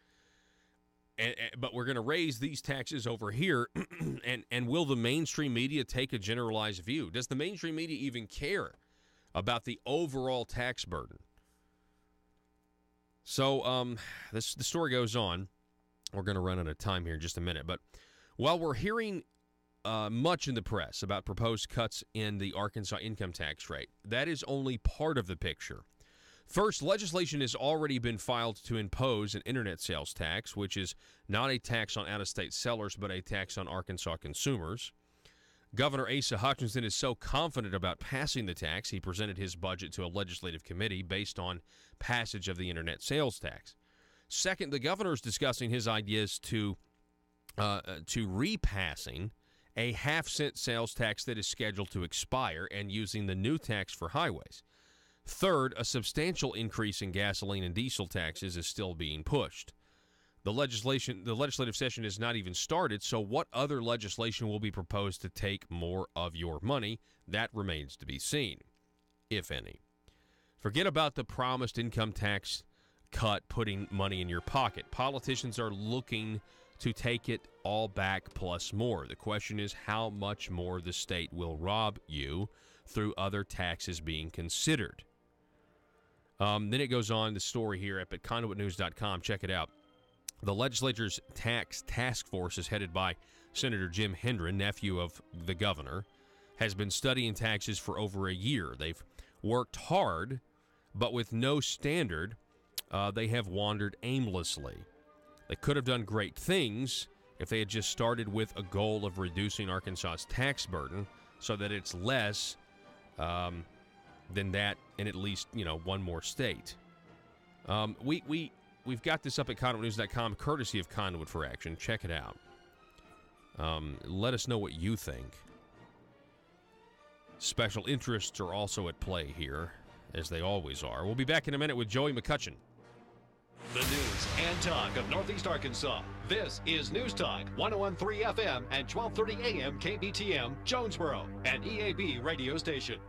but we're going to raise these taxes over here. and will the mainstream media take a generalized view? Does the mainstream media even care about the overall tax burden? So the story goes on. We're going to run out of time here in just a minute. But while we're hearing much in the press about proposed cuts in the Arkansas income tax rate, that is only part of the picture. First, legislation has already been filed to impose an internet sales tax, which is not a tax on out-of-state sellers, but a tax on Arkansas consumers. Governor Asa Hutchinson is so confident about passing the tax, he presented his budget to a legislative committee based on passage of the internet sales tax. Second, the governor is discussing his ideas to repassing a half-cent sales tax that is scheduled to expire and using the new tax for highways. Third, a substantial increase in gasoline and diesel taxes is still being pushed. The legislative session has not even started, so what other legislation will be proposed to take more of your money? That remains to be seen, if any. Forget about the promised income tax cut putting money in your pocket. Politicians are looking to take it all back plus more. The question is how much more the state will rob you through other taxes being considered. Then it goes on, the story here at conduitnews.com. Check it out. The legislature's tax task force is headed by Senator Jim Hendren, nephew of the governor, has been studying taxes for over a year. They've worked hard, but with no standard, they have wandered aimlessly. They could have done great things if they had just started with a goal of reducing Arkansas's tax burden so that it's less than that in at least, one more state. We've got this up at ConduitNews.com, courtesy of Conduit for Action. Check it out. Let us know what you think. Special interests are also at play here, as they always are. We'll be back in a minute with Joey McCutcheon. The news and talk of Northeast Arkansas. This is News Talk, 101.3 FM and 12:30 AM KBTM, Jonesboro, an EAB radio station.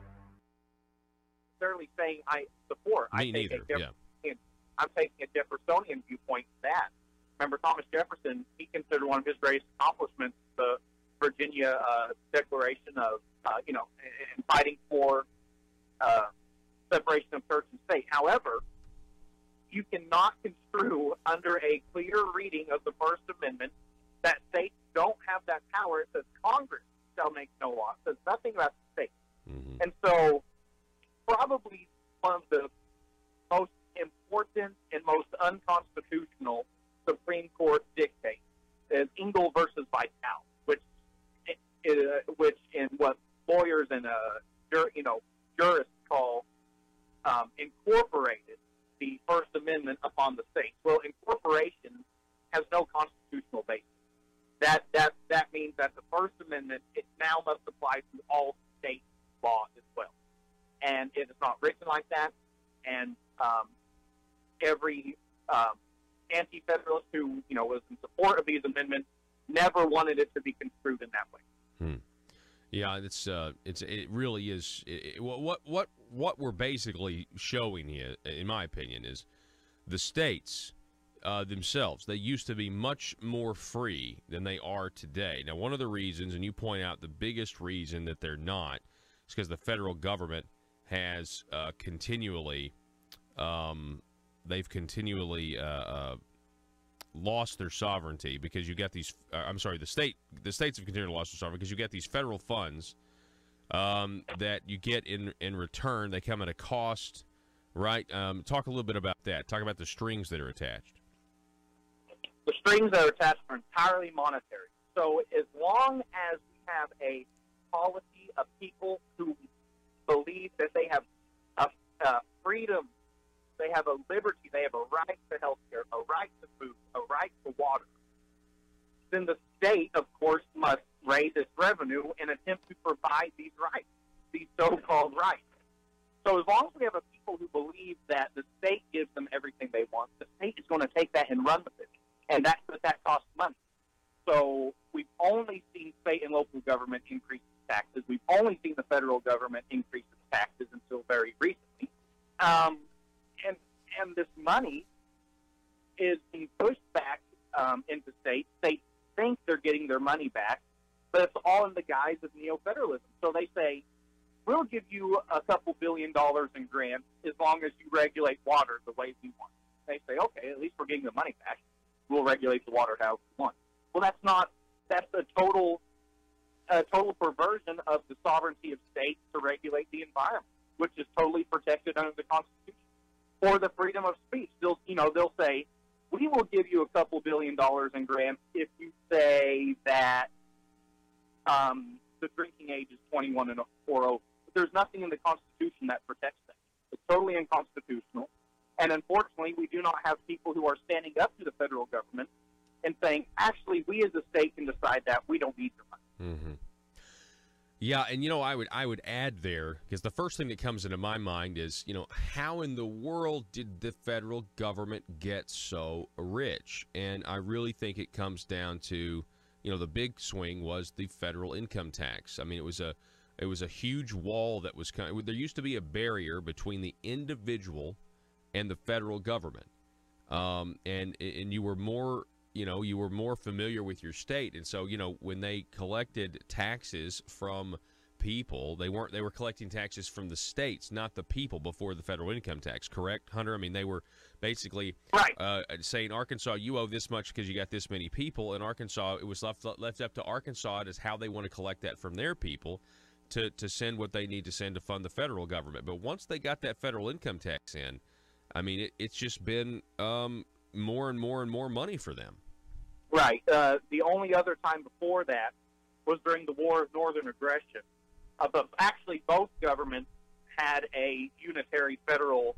Necessarily saying I'm taking a Jeffersonian viewpoint to that. Remember, Thomas Jefferson, he considered one of his greatest accomplishments the Virginia Declaration of, and fighting for separation of church and state. However, you cannot construe under a clear reading of the First Amendment that states don't have that power. It says Congress shall make no law. It says nothing about the state. Mm-hmm. And so probably one of the most important and most unconstitutional Supreme Court dictates is Engel versus Vitale, which in what lawyers and jurists call incorporated the First Amendment upon the states. Well, incorporation has no constitutional basis. That means that the First Amendment, it now must apply to all state laws as well, and it is not written like that. And every anti-federalist who was in support of these amendments never wanted it to be construed in that way. Yeah, it really is. What we're basically showing here, in my opinion, is the states themselves. They used to be much more free than they are today. Now, one of the reasons, and you point out the biggest reason that they're not, is because the federal government has continually lost their sovereignty, because you got these. The states have continually lost their sovereignty because you get these federal funds that you get in return. They come at a cost, right? Talk a little bit about that. Talk about the strings that are attached. The strings that are attached are entirely monetary. So as long as we have a policy of people who believe that they have a freedom, they have a liberty, they have a right to health care, a right to food, a right to water, then the state, of course, must raise its revenue and attempt to provide these rights, these so-called rights. So as long as we have a people who believe that the state gives them everything they want, the state is going to take that and run with it, and that costs money. So we've only seen state and local government increase taxes. We've only seen the federal government increase its taxes until very recently. And this money is being pushed back into states. States think they're getting their money back, but it's all in the guise of neo-federalism. So they say, we'll give you a couple $1 billion in grants as long as you regulate water the way we want. They say, okay, at least we're getting the money back. We'll regulate the water however we want. Well, that's a total perversion of the sovereignty of states to regulate the environment, which is totally protected under the Constitution. Or the freedom of speech. They'll say, we will give you a couple $1 billion in grants if you say that the drinking age is 21 or over. But there's nothing in the Constitution that protects that. It's totally unconstitutional. And unfortunately, we do not have people who are standing up to the federal government and saying, actually, we as a state can decide that. We don't need your money. Yeah, and I would add there, because the first thing that comes into my mind is, how in the world did the federal government get so rich? And I really think it comes down to, the big swing was the federal income tax. I mean, it was a huge wall that was there used to be a barrier between the individual and the federal government, and you were more. You were more familiar with your state. And so, when they collected taxes from people, they were collecting taxes from the states, not the people, before the federal income tax. Correct, Hunter? I mean, they were basically saying, Arkansas, you owe this much because you got this many people. In Arkansas, it was left up to Arkansas as how they want to collect that from their people to send what they need to send to fund the federal government. But once they got that federal income tax in, I mean, it's just been more and more and more money for them. Right. The only other time before that was during the War of Northern Aggression. But actually, both governments had a unitary federal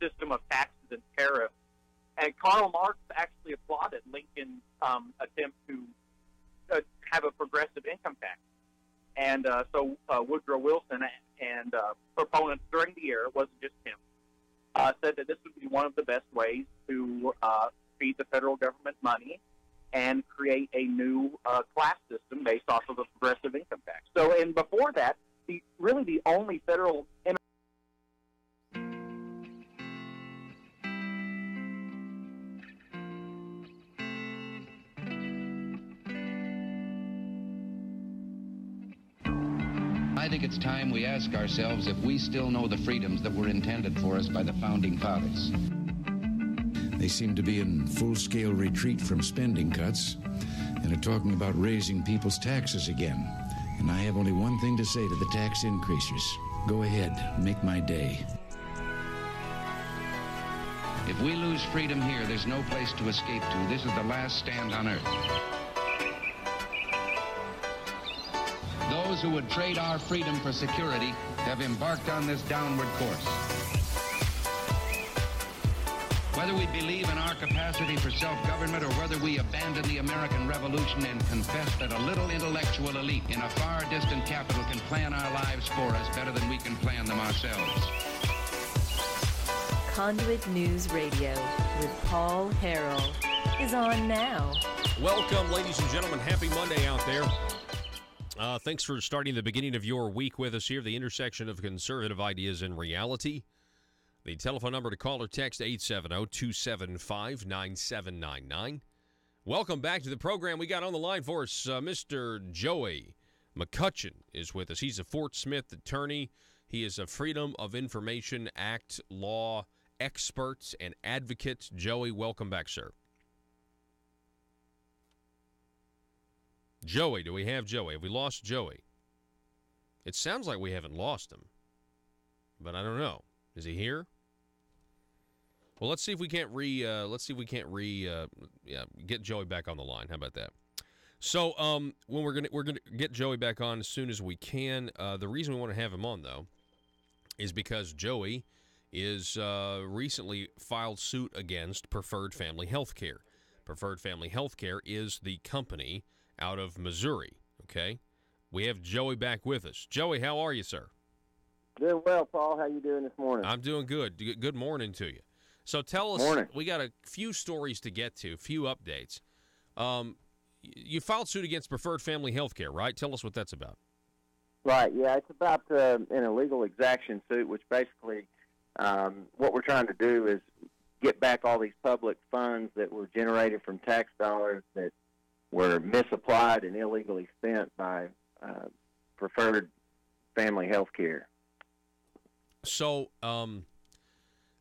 system of taxes and tariffs. And Karl Marx actually applauded Lincoln's attempt to have a progressive income tax. And so Woodrow Wilson and proponents during the era, it wasn't just him, said that this would be one of the best ways to feed the federal government money and create a new class system based off of a progressive income tax. So, and before that, the only federal I think it's time we ask ourselves if we still know the freedoms that were intended for us by the Founding Fathers. They seem to be in full-scale retreat from spending cuts and are talking about raising people's taxes again. And I have only one thing to say to the tax increasers. Go ahead, make my day. If we lose freedom here, there's no place to escape to. This is the last stand on earth. Those who would trade our freedom for security have embarked on this downward course. Whether we believe in our capacity for self-government or whether we abandon the American Revolution and confess that a little intellectual elite in a far distant capital can plan our lives for us better than we can plan them ourselves. Conduit News Radio with Paul Harrell is on now. Welcome, ladies and gentlemen. Happy Monday out there. Thanks for starting the beginning of your week with us here, the intersection of conservative ideas and reality. The telephone number to call or text, 870-275-9799. Welcome back to the program. We got on the line for us Mr. Joey McCutcheon is with us. He's a Fort Smith attorney. He is a Freedom of Information Act law expert and advocate. Joey, welcome back, sir. Joey, do we have Joey? Have we lost Joey? It sounds like we haven't lost him, but I don't know. Is he here? Well, let's see if we can't get Joey back on the line. How about that? So, when we're gonna get Joey back on as soon as we can. The reason we want to have him on, though, is because Joey is recently filed suit against Preferred Family Healthcare. Preferred Family Healthcare is the company out of Missouri. Okay, we have Joey back with us. Joey, how are you, sir? Doing well, Paul. How you doing this morning? I'm doing good. Good morning to you. So tell us, morning. We got a few stories to get to, a few updates. You filed suit against Preferred Family Healthcare, right? Tell us what that's about. Right, yeah. It's about an illegal exaction suit, which basically what we're trying to do is get back all these public funds that were generated from tax dollars that were misapplied and illegally spent by Preferred Family Healthcare. So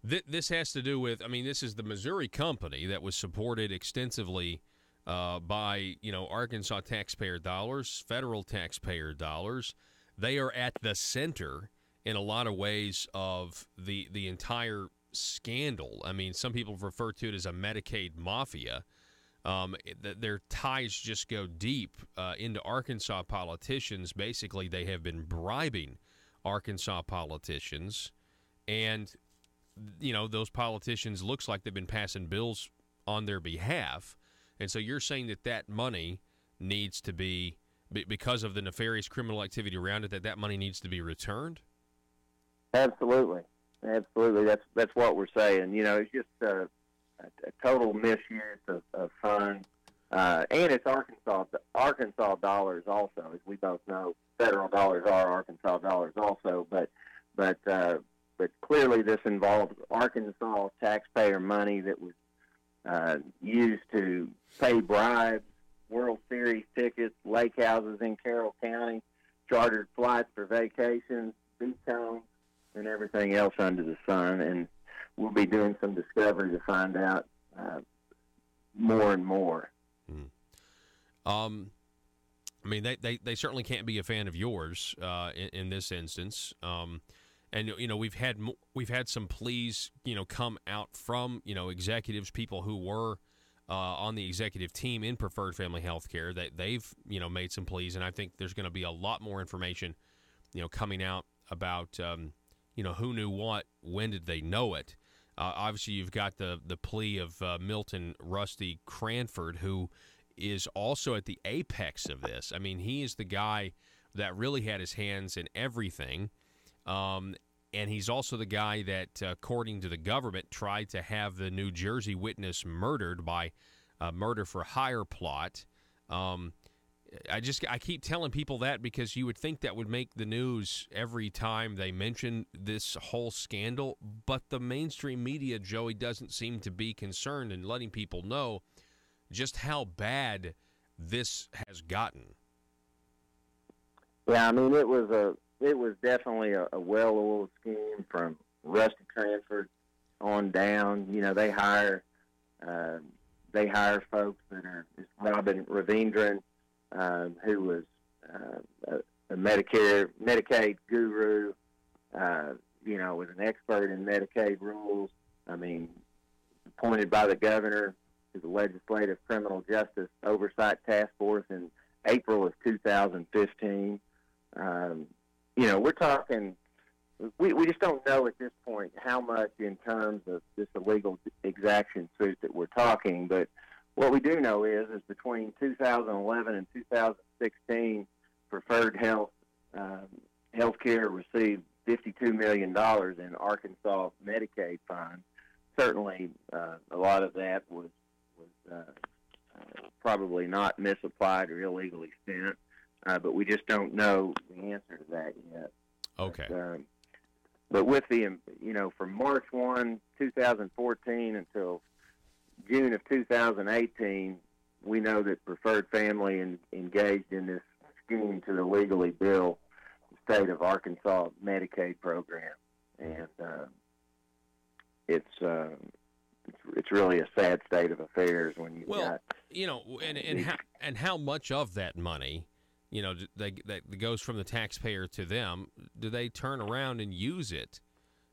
this has to do with, this is the Missouri company that was supported extensively by, Arkansas taxpayer dollars, federal taxpayer dollars. They are at the center in a lot of ways of the entire scandal. Some people refer to it as a Medicaid mafia. Their ties just go deep into Arkansas politicians. Basically, they have been bribing Arkansas politicians, and those politicians looks like they've been passing bills on their behalf. And so you're saying that money needs to be because of the nefarious criminal activity around it, that money needs to be returned? Absolutely. That's what we're saying. It's just a total misuse of funds, and it's Arkansas dollars also, as we both know. Federal dollars are Arkansas dollars also, but clearly this involves Arkansas taxpayer money that was used to pay bribes, World Series tickets, lake houses in Carroll County, chartered flights for vacations, beach homes, and everything else under the sun. And we'll be doing some discovery to find out more and more. I mean, they certainly can't be a fan of yours in this instance. And we've had some pleas come out from executives, people who were on the executive team in Preferred Family Healthcare, that they've made some pleas, and I think there's going to be a lot more information coming out about who knew what, when did they know it. Obviously, you've got the plea of Milton Rusty Cranford, who is also at the apex of this. I mean, he is the guy that really had his hands in everything. And he's also the guy that, according to the government, tried to have the New Jersey witness murdered by murder for hire plot. I keep telling people that because you would think that would make the news every time they mention this whole scandal, but the mainstream media, Joey, doesn't seem to be concerned in letting people know just how bad this has gotten. Yeah, I mean, it was definitely a well-oiled scheme from Rusty Cranford on down. They hire folks that are Robin Ravindran, who was a Medicaid guru, was an expert in Medicaid rules. I mean, appointed by the governor to the Legislative Criminal Justice Oversight Task Force in April of 2015. We're talking, we just don't know at this point how much in terms of this illegal exaction suit that we're talking, but what we do know is between 2011 and 2016, Preferred Healthcare received $52 million in Arkansas Medicaid funds. Certainly, a lot of that was probably not misapplied or illegally spent, but we just don't know the answer to that yet. Okay. But with the, from March 1, 2014 until June of 2018, we know that Preferred Family engaged in this scheme to illegally bill the state of Arkansas Medicaid program, and it's really a sad state of affairs when you got and how much of that money that goes from the taxpayer to them, do they turn around and use it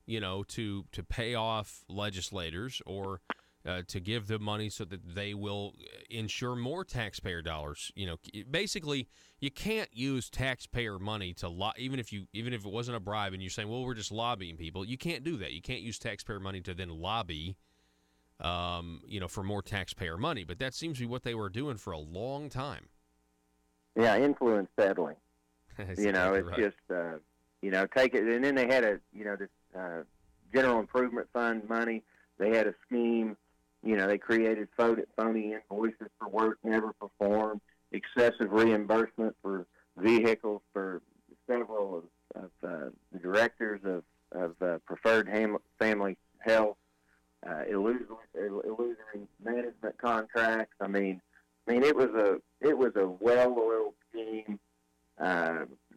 to pay off legislators or to give them money so that they will ensure more taxpayer dollars? Basically, you can't use taxpayer money to even if it wasn't a bribe and you're saying, well, we're just lobbying people. You can't do that. You can't use taxpayer money to then lobby for more taxpayer money. But that seems to be what they were doing for a long time. Yeah, influence peddling. It's right. Just take it, and then they had this General Improvement Fund money. They had a scheme. They created phony invoices for work never performed, excessive reimbursement for vehicles for several of the directors of Preferred Family Health, illusory management contracts. I mean, it was a well-oiled scheme.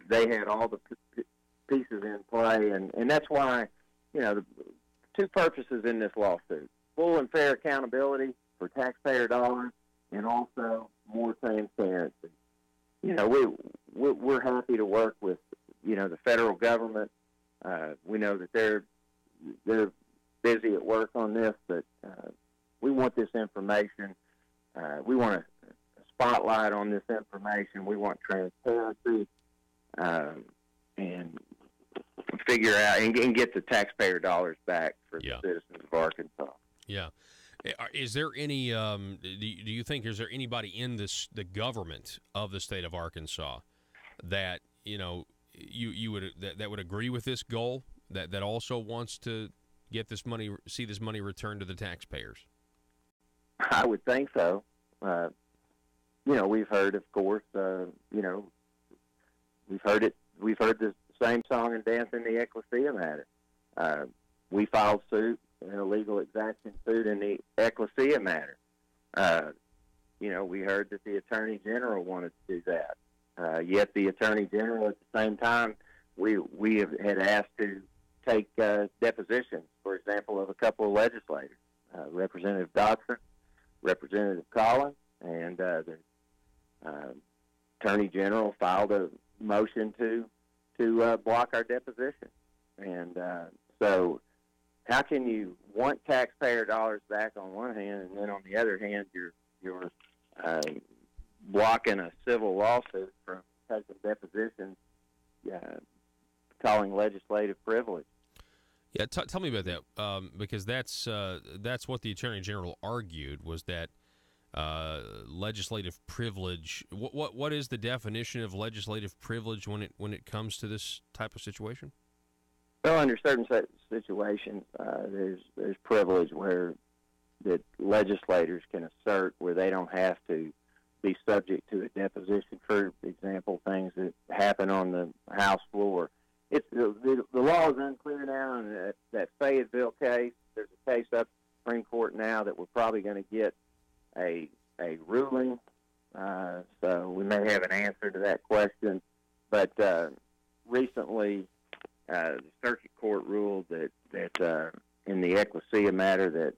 They had all the pieces in play, and that's why the two purposes in this lawsuit: full and fair accountability for taxpayer dollars, and also more transparency. We're happy to work with the federal government. We know that they're busy at work on this, but we want this information. We want a spotlight on this information. We want transparency, and figure out and get the taxpayer dollars back for the citizens of Arkansas. Yeah. Is there any? Do you think is there anybody in the government of the state of Arkansas that you would that would agree with this goal, that also wants to get this money, see this money returned to the taxpayers? I would think so. We've heard, of course, we've heard the same song and dance in the Ecclesia matter. We filed suit, an illegal exaction suit in the Ecclesia matter. We heard that the Attorney General wanted to do that. Yet the Attorney General, at the same time, we had asked to take depositions, for example, of a couple of legislators, Representative Dodson, Representative Collins, and the Attorney General filed a motion to block our deposition. And so how can you want taxpayer dollars back on one hand, and then on the other hand, you're blocking a civil lawsuit from taking depositions, calling legislative privilege? Yeah, tell me about that, because that's what the Attorney General argued, was that legislative privilege. What is the definition of legislative privilege when it comes to this type of situation? Well, under certain situations, there's privilege where that legislators can assert where they don't have to be subject to a deposition. For example, things that happen on the House floor. The law is unclear now, and that Fayetteville case, there's a case up at the Supreme Court now that we're probably going to get a ruling, so we may have an answer to that question. But recently, the Circuit Court ruled that in the Ecclesia matter that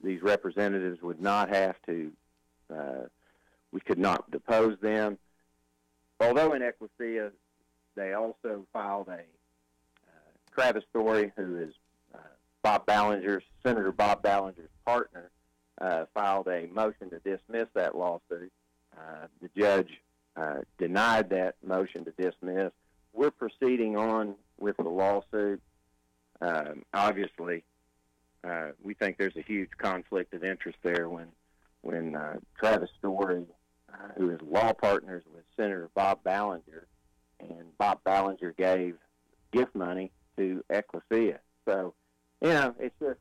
these representatives would not have to, we could not depose them. Although in Ecclesia, they also filed Travis Story, who is Senator Bob Ballinger's partner, filed a motion to dismiss that lawsuit. The judge denied that motion to dismiss. We're proceeding on with the lawsuit. Obviously, we think there's a huge conflict of interest there when Travis Story, who is law partners with Senator Bob Ballinger, and Bob Ballinger gave gift money to Ecclesia. So, it's just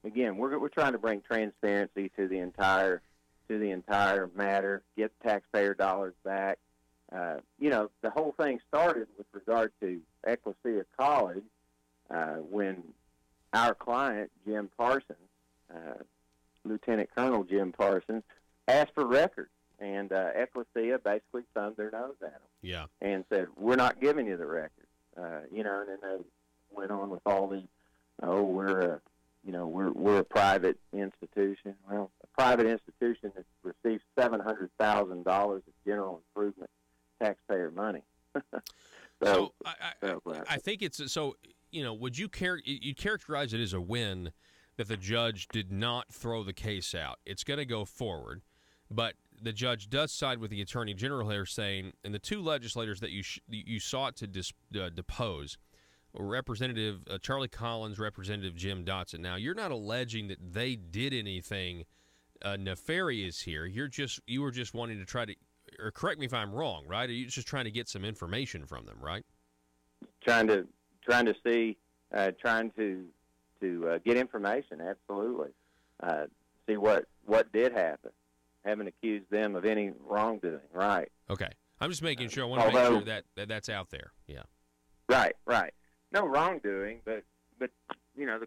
again, we're trying to bring transparency to the entire matter, get taxpayer dollars back. The whole thing started with regard to Ecclesia College when our client, Jim Parsons, Lieutenant Colonel Jim Parsons, asked for records. And Ecclesia basically thumbed their nose at them. Yeah. And said, "We're not giving you the records." And then they went on with all the, we're a private institution. Well, a private institution that receives $700,000 of general improvement taxpayer money. So I think it's so. Would you characterize it as a win that the judge did not throw the case out? It's going to go forward, but the judge does side with the Attorney General here, saying, and the two legislators that you sought to depose, Representative Charlie Collins, Representative Jim Dotson. Now, you're not alleging that they did anything nefarious here. You were just wanting to try to, or correct me if I'm wrong, right? Are you just trying to get some information from them, right? Trying to get information, absolutely. See what did happen. Haven't accused them of any wrongdoing, right? Okay. I'm just making sure. I want to make sure that that's out there. Yeah. Right. No wrongdoing, but the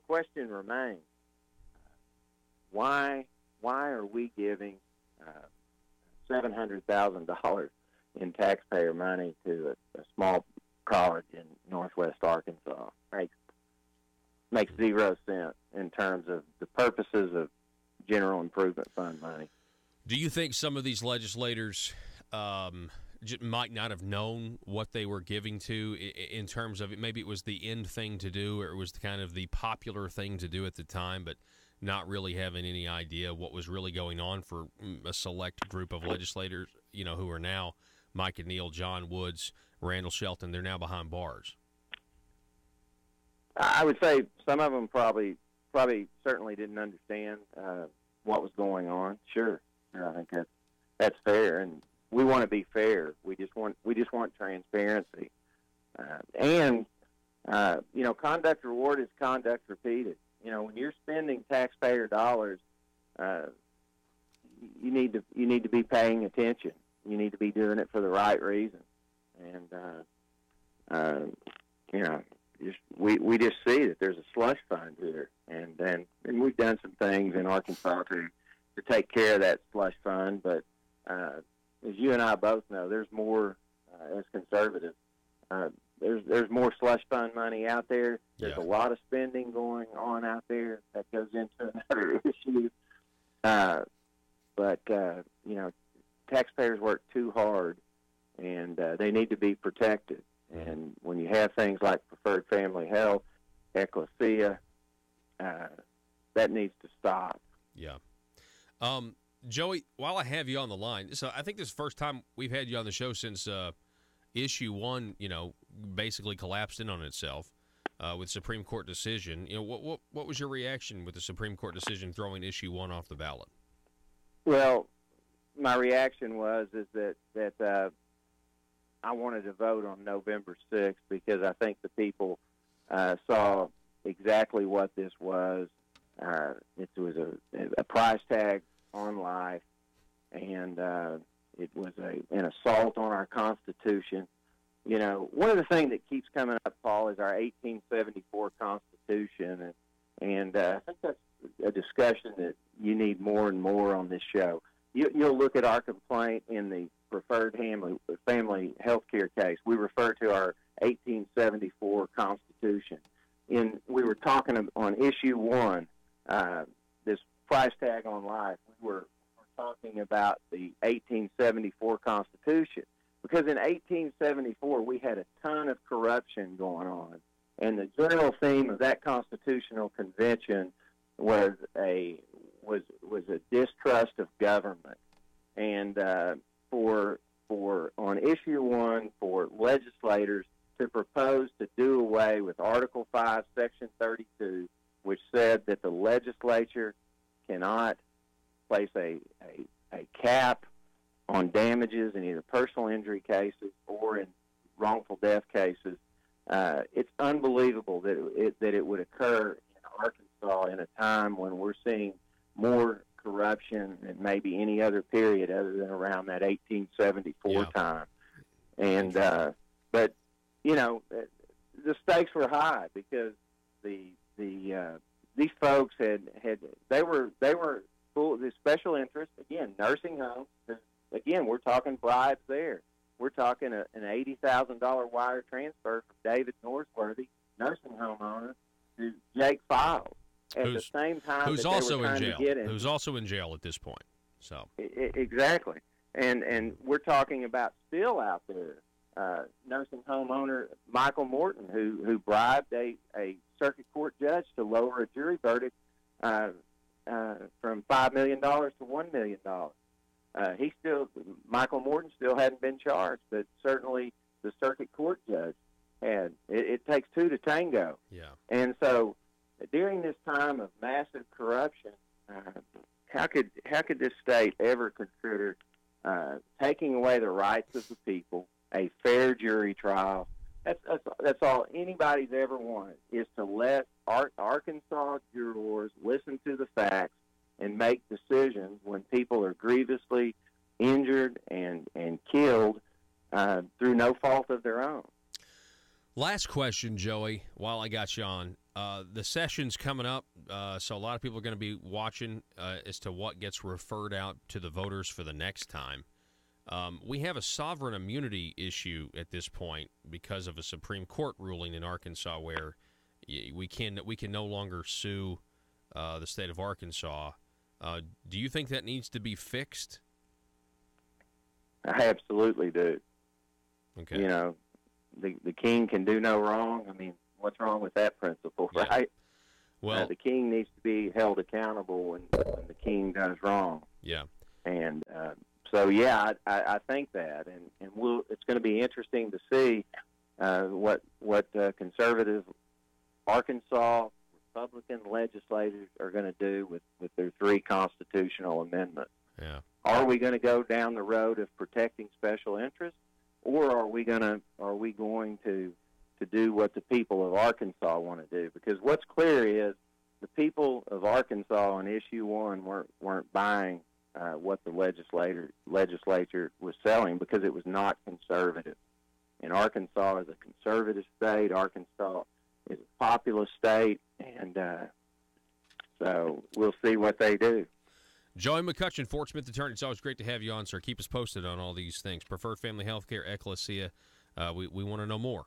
question remains: why are we giving $700,000 in taxpayer money to a small college in Northwest Arkansas? Makes 0 cents in terms of the purposes of general improvement fund money. Do you think some of these legislators might not have known what they were giving to in terms of it? Maybe it was the end thing to do, or it was kind of the popular thing to do at the time, but not really having any idea what was really going on for a select group of legislators, who are now Mike Neal, John Woods, Randall Shelton. They're now behind bars. I would say some of them probably probably certainly didn't understand what was going on. Sure, I think that's fair, and we want to be fair. We just want transparency, and conduct reward is conduct repeated. When you're spending taxpayer dollars, you need to be paying attention. You need to be doing it for the right reason, and we just see that there's a slush fund here, and we've done some things in Arkansas to take care of that slush fund. But as you and I both know, there's more as conservatives. There's more slush fund money out there. There's a lot of spending going on out there that goes into another issue. But taxpayers work too hard, and they need to be protected. And when you have things like preferred family health, ecclesia, that needs to stop. Yeah. Joey, while I have you on the line, so I think this is the first time we've had you on the show since Issue 1, basically collapsed in on itself with Supreme Court decision. What was your reaction with the Supreme Court decision throwing Issue 1 off the ballot? Well, my reaction was that I wanted to vote on November 6th because I think the people saw exactly what this was. It was a price tag on life, and it was an assault on our Constitution. One of the things that keeps coming up, Paul, is our 1874 Constitution, and I think that's a discussion that you need more and more on this show. You'll look at our complaint in the preferred family health care case. We refer to our 1874 Constitution. We were talking on Issue 1, this price tag on life. We were talking about the 1874 Constitution, because in 1874 we had a ton of corruption going on, and the general theme of that constitutional convention was a distrust of government. And for on Issue 1, for legislators to propose to do away with Article 5, Section 32, which said that the legislature cannot place a cap on damages in either personal injury cases or in wrongful death cases. It's unbelievable that it would occur in Arkansas in a time when we're seeing more corruption than maybe any other period other than around that 1874 time. And but the stakes were high because these folks they were full of this special interest. Again, nursing homes. Again, we're talking bribes there. We're talking an $80,000 wire transfer from David Norsworthy, nursing home owner, to Jake Files. At the same time, who's also in jail. Who's also in jail at this point. So exactly, and we're talking about still out there, nursing home owner Michael Morton, who bribed a circuit court judge to lower a jury verdict from $5 million to $1 million. Michael Morton still hadn't been charged, but certainly the circuit court judge had. It takes two to tango. Yeah, and so. During this time of massive corruption, how could this state ever consider taking away the rights of the people, a fair jury trial? That's all anybody's ever wanted, is to let Arkansas jurors listen to the facts and make decisions when people are grievously injured and killed through no fault of their own. Last question, Joey, while I got you on. The session's coming up, so a lot of people are going to be watching as to what gets referred out to the voters for the next time. We have a sovereign immunity issue at this point because of a Supreme Court ruling in Arkansas where we can no longer sue the state of Arkansas. Do you think that needs to be fixed? I absolutely do. Okay. The king can do no wrong. I mean, what's wrong with that principle, right? Well, the king needs to be held accountable when the king does wrong. Yeah. And so, yeah, I think that, and it's going to be interesting to see what conservative Arkansas, Republican legislators are going to do with their 3 constitutional amendments. Yeah. Are we going to go down the road of protecting special interests, or are we going to do what the people of Arkansas want to do? Because what's clear is the people of Arkansas on issue 1 weren't buying what the legislature was selling, because it was not conservative. And Arkansas is a conservative state. Arkansas is a populous state, and so we'll see what they do. Joey McCutcheon, Fort Smith attorney. It's always great to have you on, sir. Keep us posted on all these things. Preferred Family Healthcare, Ecclesia. We want to know more.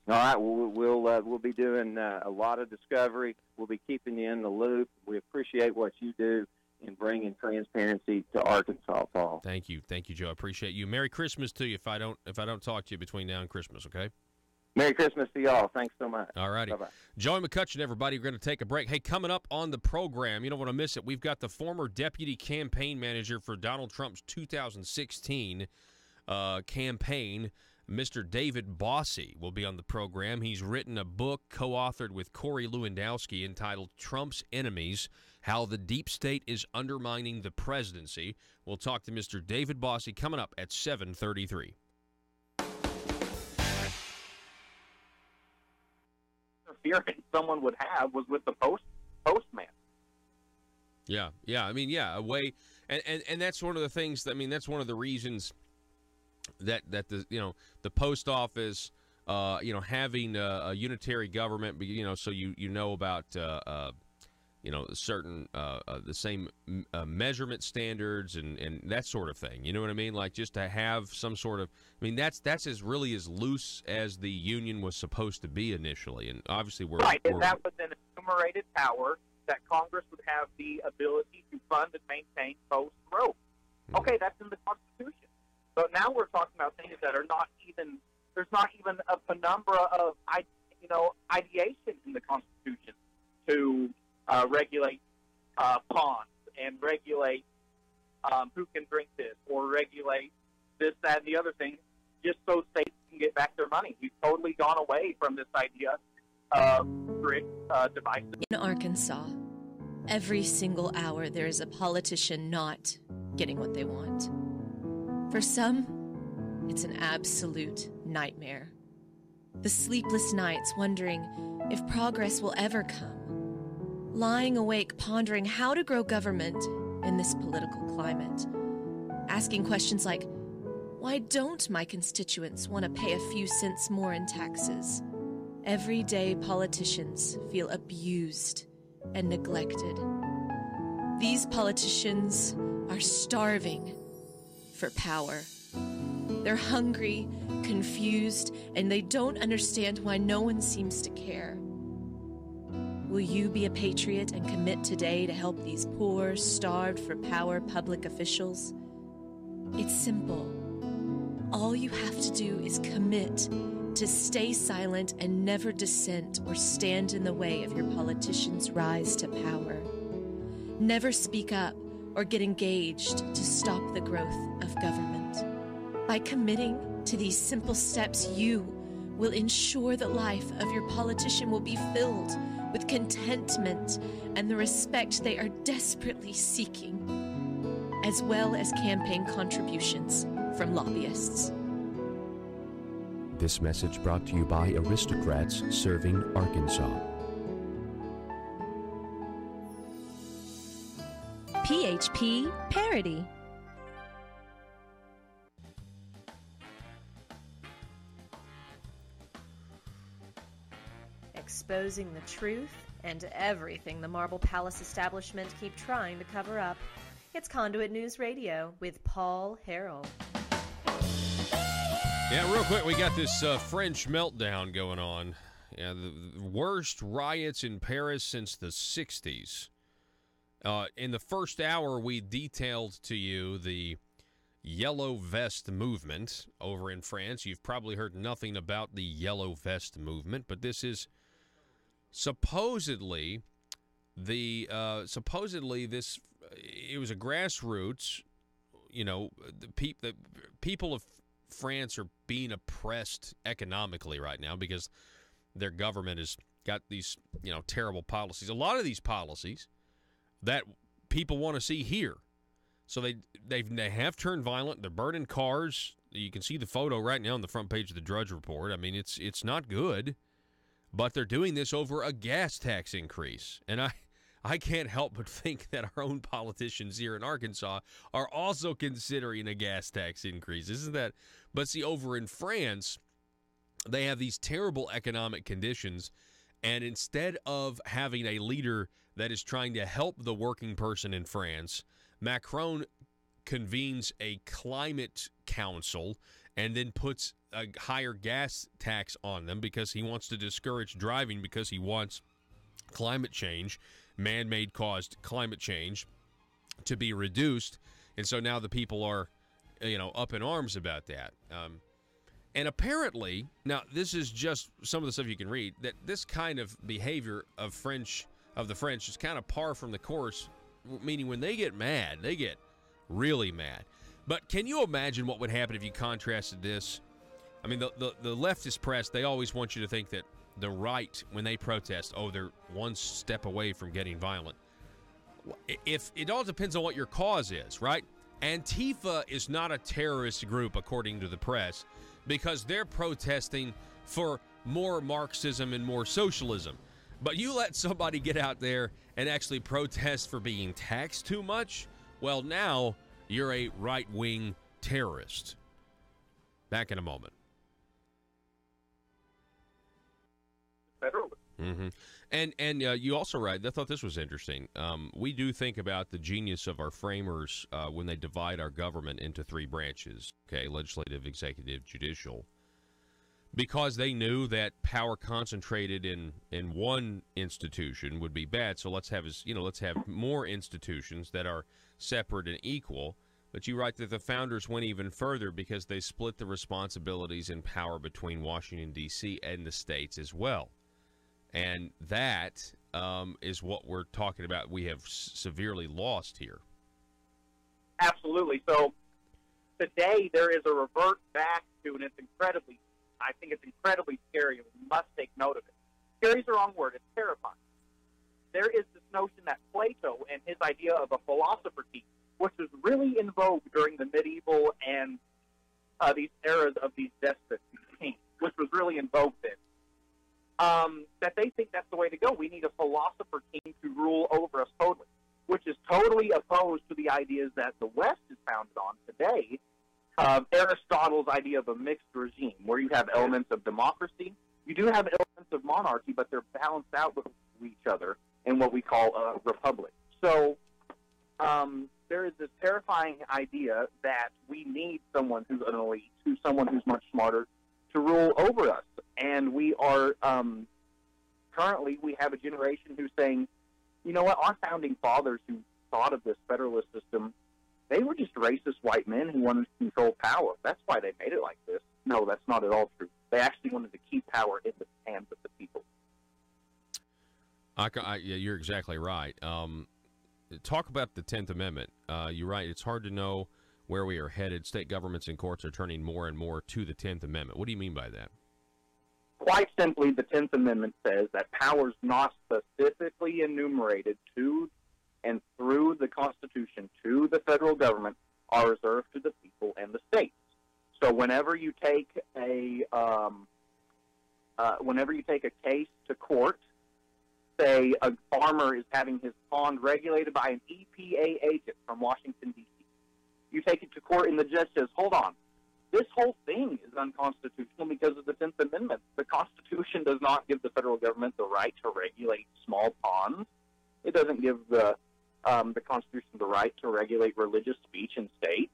All right, we'll be doing a lot of discovery. We'll be keeping you in the loop. We appreciate what you do in bringing transparency to Arkansas, Paul. Thank you, Joe. I appreciate you. Merry Christmas to you. If I don't talk to you between now and Christmas, okay? Merry Christmas to y'all. Thanks so much. All righty. Bye-bye. Joey McCutcheon, everybody. We're going to take a break. Hey, coming up on the program, you don't want to miss it. We've got the former deputy campaign manager for Donald Trump's 2016 campaign, Mr. David Bossie, will be on the program. He's written a book co-authored with Corey Lewandowski entitled Trump's Enemies, How the Deep State is Undermining the Presidency. We'll talk to Mr. David Bossie coming up at 7:33. Interference someone would have was with the postman. Yeah. I mean, a way, and that's one of the things. That's one of the reasons that the post office, having a unitary government, so you know about certain the same measurement standards and that sort of thing. You know what I mean? Like, just to have some sort of, that's as really as loose as the union was supposed to be initially, and obviously we're and that was an enumerated power that Congress would have the ability to fund and maintain post growth. Okay, that's in the Constitution. But now we're talking about things that are not even, there's not even a penumbra of ideation in the Constitution to regulate ponds and regulate who can drink this, or regulate this, that, and the other thing, just so states can get back their money. We've totally gone away from this idea of strict devices. In Arkansas, every single hour there is a politician not getting what they want. For some, it's an absolute nightmare. The sleepless nights wondering if progress will ever come. Lying awake pondering how to grow government in this political climate. Asking questions like, why don't my constituents want to pay a few cents more in taxes? Everyday politicians feel abused and neglected. These politicians are starving for power. They're hungry, confused, and they don't understand why no one seems to care. Will you be a patriot and commit today to help these poor, starved for power public officials? It's simple. All you have to do is commit to stay silent and never dissent or stand in the way of your politicians' rise to power. Never speak up or get engaged to stop the growth of government. By committing to these simple steps, you will ensure the life of your politician will be filled with contentment and the respect they are desperately seeking, as well as campaign contributions from lobbyists. This message brought to you by Aristocrats Serving Arkansas. PHP Parody. Exposing the truth and everything the Marble Palace establishment keep trying to cover up. It's Conduit News Radio with Paul Harrell. Yeah, real quick, we got this French meltdown going on. Yeah, the worst riots in Paris since the 60s. In the first hour, we detailed to you the Yellow Vest movement over in France. You've probably heard nothing about the Yellow Vest movement, but this is supposedly it was a grassroots, the people of France are being oppressed economically right now because their government is got these, terrible policies. A lot of these policies that people want to see here. So they have turned violent. They're burning cars. You can see the photo right now on the front page of the Drudge Report. I mean, it's not good, but they're doing this over a gas tax increase. And I can't help but think that our own politicians here in Arkansas are also considering a gas tax increase. Isn't that? But see, over in France, they have these terrible economic conditions, and instead of having a leader that is trying to help the working person in France, Macron convenes a climate council and then puts a higher gas tax on them because he wants to discourage driving, because he wants climate change, man-made caused climate change, to be reduced. And so now the people are, up in arms about that. And apparently, now this is just some of the stuff you can read, that this kind of behavior of the French is kind of par from the course, meaning when they get mad, they get really mad. But can you imagine what would happen if you contrasted this? I mean, the leftist press, they always want you to think that the right, when they protest, they're one step away from getting violent. If it all depends on what your cause is, right? Antifa is not a terrorist group, according to the press, because they're protesting for more Marxism and more socialism. But you let somebody get out there and actually protest for being taxed too much, well, now you're a right-wing terrorist. Back in a moment. Federal. Mm-hmm. And you also write, I thought this was interesting. We do think about the genius of our framers when they divide our government into three branches, okay, legislative, executive, judicial, because they knew that power concentrated in one institution would be bad. So let's have more institutions that are separate and equal. But you write that the founders went even further because they split the responsibilities and power between Washington, D.C. and the states as well. And that is what we're talking about. We have severely lost here. Absolutely. So today there is a revert back to, and I think it's incredibly scary, and we must take note of it. Scary is the wrong word. It's terrifying. There is this notion that Plato and his idea of a philosopher king, which was really in vogue during the medieval and these eras of these despots, kings, which was really in vogue then, that they think that's the way to go. We need a philosopher king to rule over us totally, which is totally opposed to the ideas that the West is founded on today. Aristotle's idea of a mixed regime, where you have elements of democracy. You do have elements of monarchy, but they're balanced out with each other in what we call a republic. So there is this terrifying idea that we need someone who's an elite, someone who's much smarter, to rule over us. And we are, currently, we have a generation who's saying, you know what, our founding fathers who thought of this federalist system, they were just racist white men who wanted to control power. That's why they made it like this. No, that's not at all true. They actually wanted to keep power in the hands of the people. Yeah, you're exactly right. Talk about the 10th Amendment. You're right. It's hard to know where we are headed. State governments and courts are turning more and more to the 10th Amendment. What do you mean by that? Quite simply, the 10th Amendment says that powers not specifically enumerated to and through the Constitution to the federal government are reserved to the people and the states. So whenever you take a case to court, say a farmer is having his pond regulated by an EPA agent from Washington, D.C. You take it to court and the judge says, hold on, this whole thing is unconstitutional because of the 10th Amendment. The Constitution does not give the federal government the right to regulate small ponds. It doesn't give the Constitution the right to regulate religious speech in states.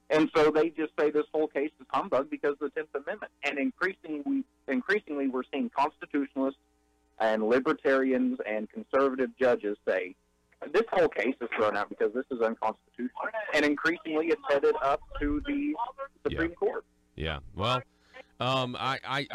And so they just say this whole case is humbug because of the 10th Amendment. And increasingly we're seeing constitutionalists and libertarians and conservative judges say, this whole case is thrown out because this is unconstitutional. And increasingly it's headed up to the Supreme Court. Yeah. Well, I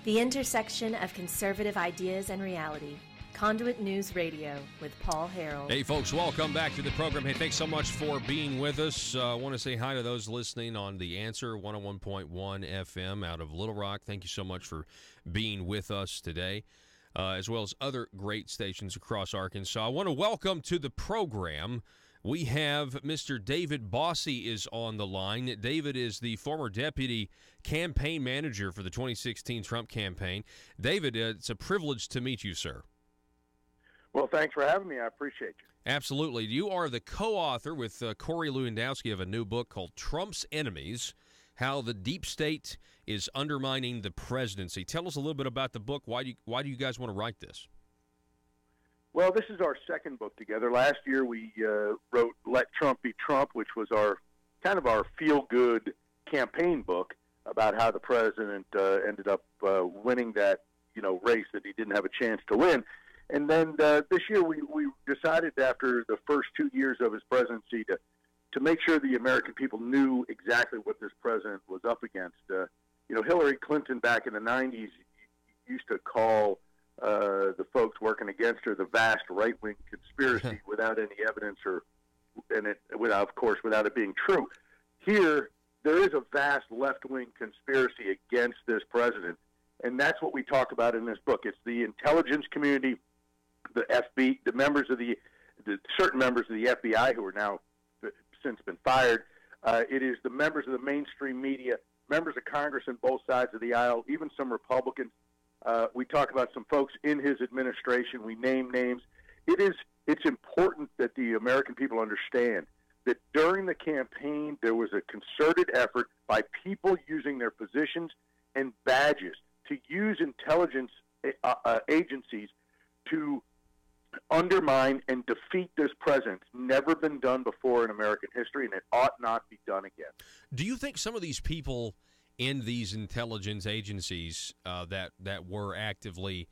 The intersection of conservative ideas and reality. Conduit News Radio with Paul Harrell. Hey, folks, welcome back to the program. Hey, thanks so much for being with us. I want to say hi to those listening on The Answer 101.1 FM out of Little Rock. Thank you so much for being with us today, as well as other great stations across Arkansas. I want to welcome to the program, we have Mr. David Bossy is on the line. David is the former deputy campaign manager for the 2016 Trump campaign. David, it's a privilege to meet you, sir. Well, thanks for having me. I appreciate you. Absolutely. You are the co-author with Corey Lewandowski of a new book called Trump's Enemies, How the Deep State is Undermining the Presidency. Tell us a little bit about the book. Why do you guys want to write this? Well, this is our second book together. Last year we wrote Let Trump Be Trump, which was our kind of our feel-good campaign book about how the president ended up winning that race that he didn't have a chance to win. And then this year we decided after the first 2 years of his presidency to make sure the American people knew exactly what this president was up against. Hillary Clinton back in the 90s used to call the folks working against her the vast right-wing conspiracy without any evidence without it being true. Here, there is a vast left-wing conspiracy against this president, and that's what we talk about in this book. It's the intelligence community, the FBI, certain members of the FBI who are now since been fired. It is the members of the mainstream media, members of Congress on both sides of the aisle, even some Republicans. We talk about some folks in his administration. We name names. It's important that the American people understand that during the campaign there was a concerted effort by people using their positions and badges to use intelligence agencies to undermine and defeat this president. It's never been done before in American history, and it ought not be done again. Do you think some of these people in these intelligence agencies that were actively,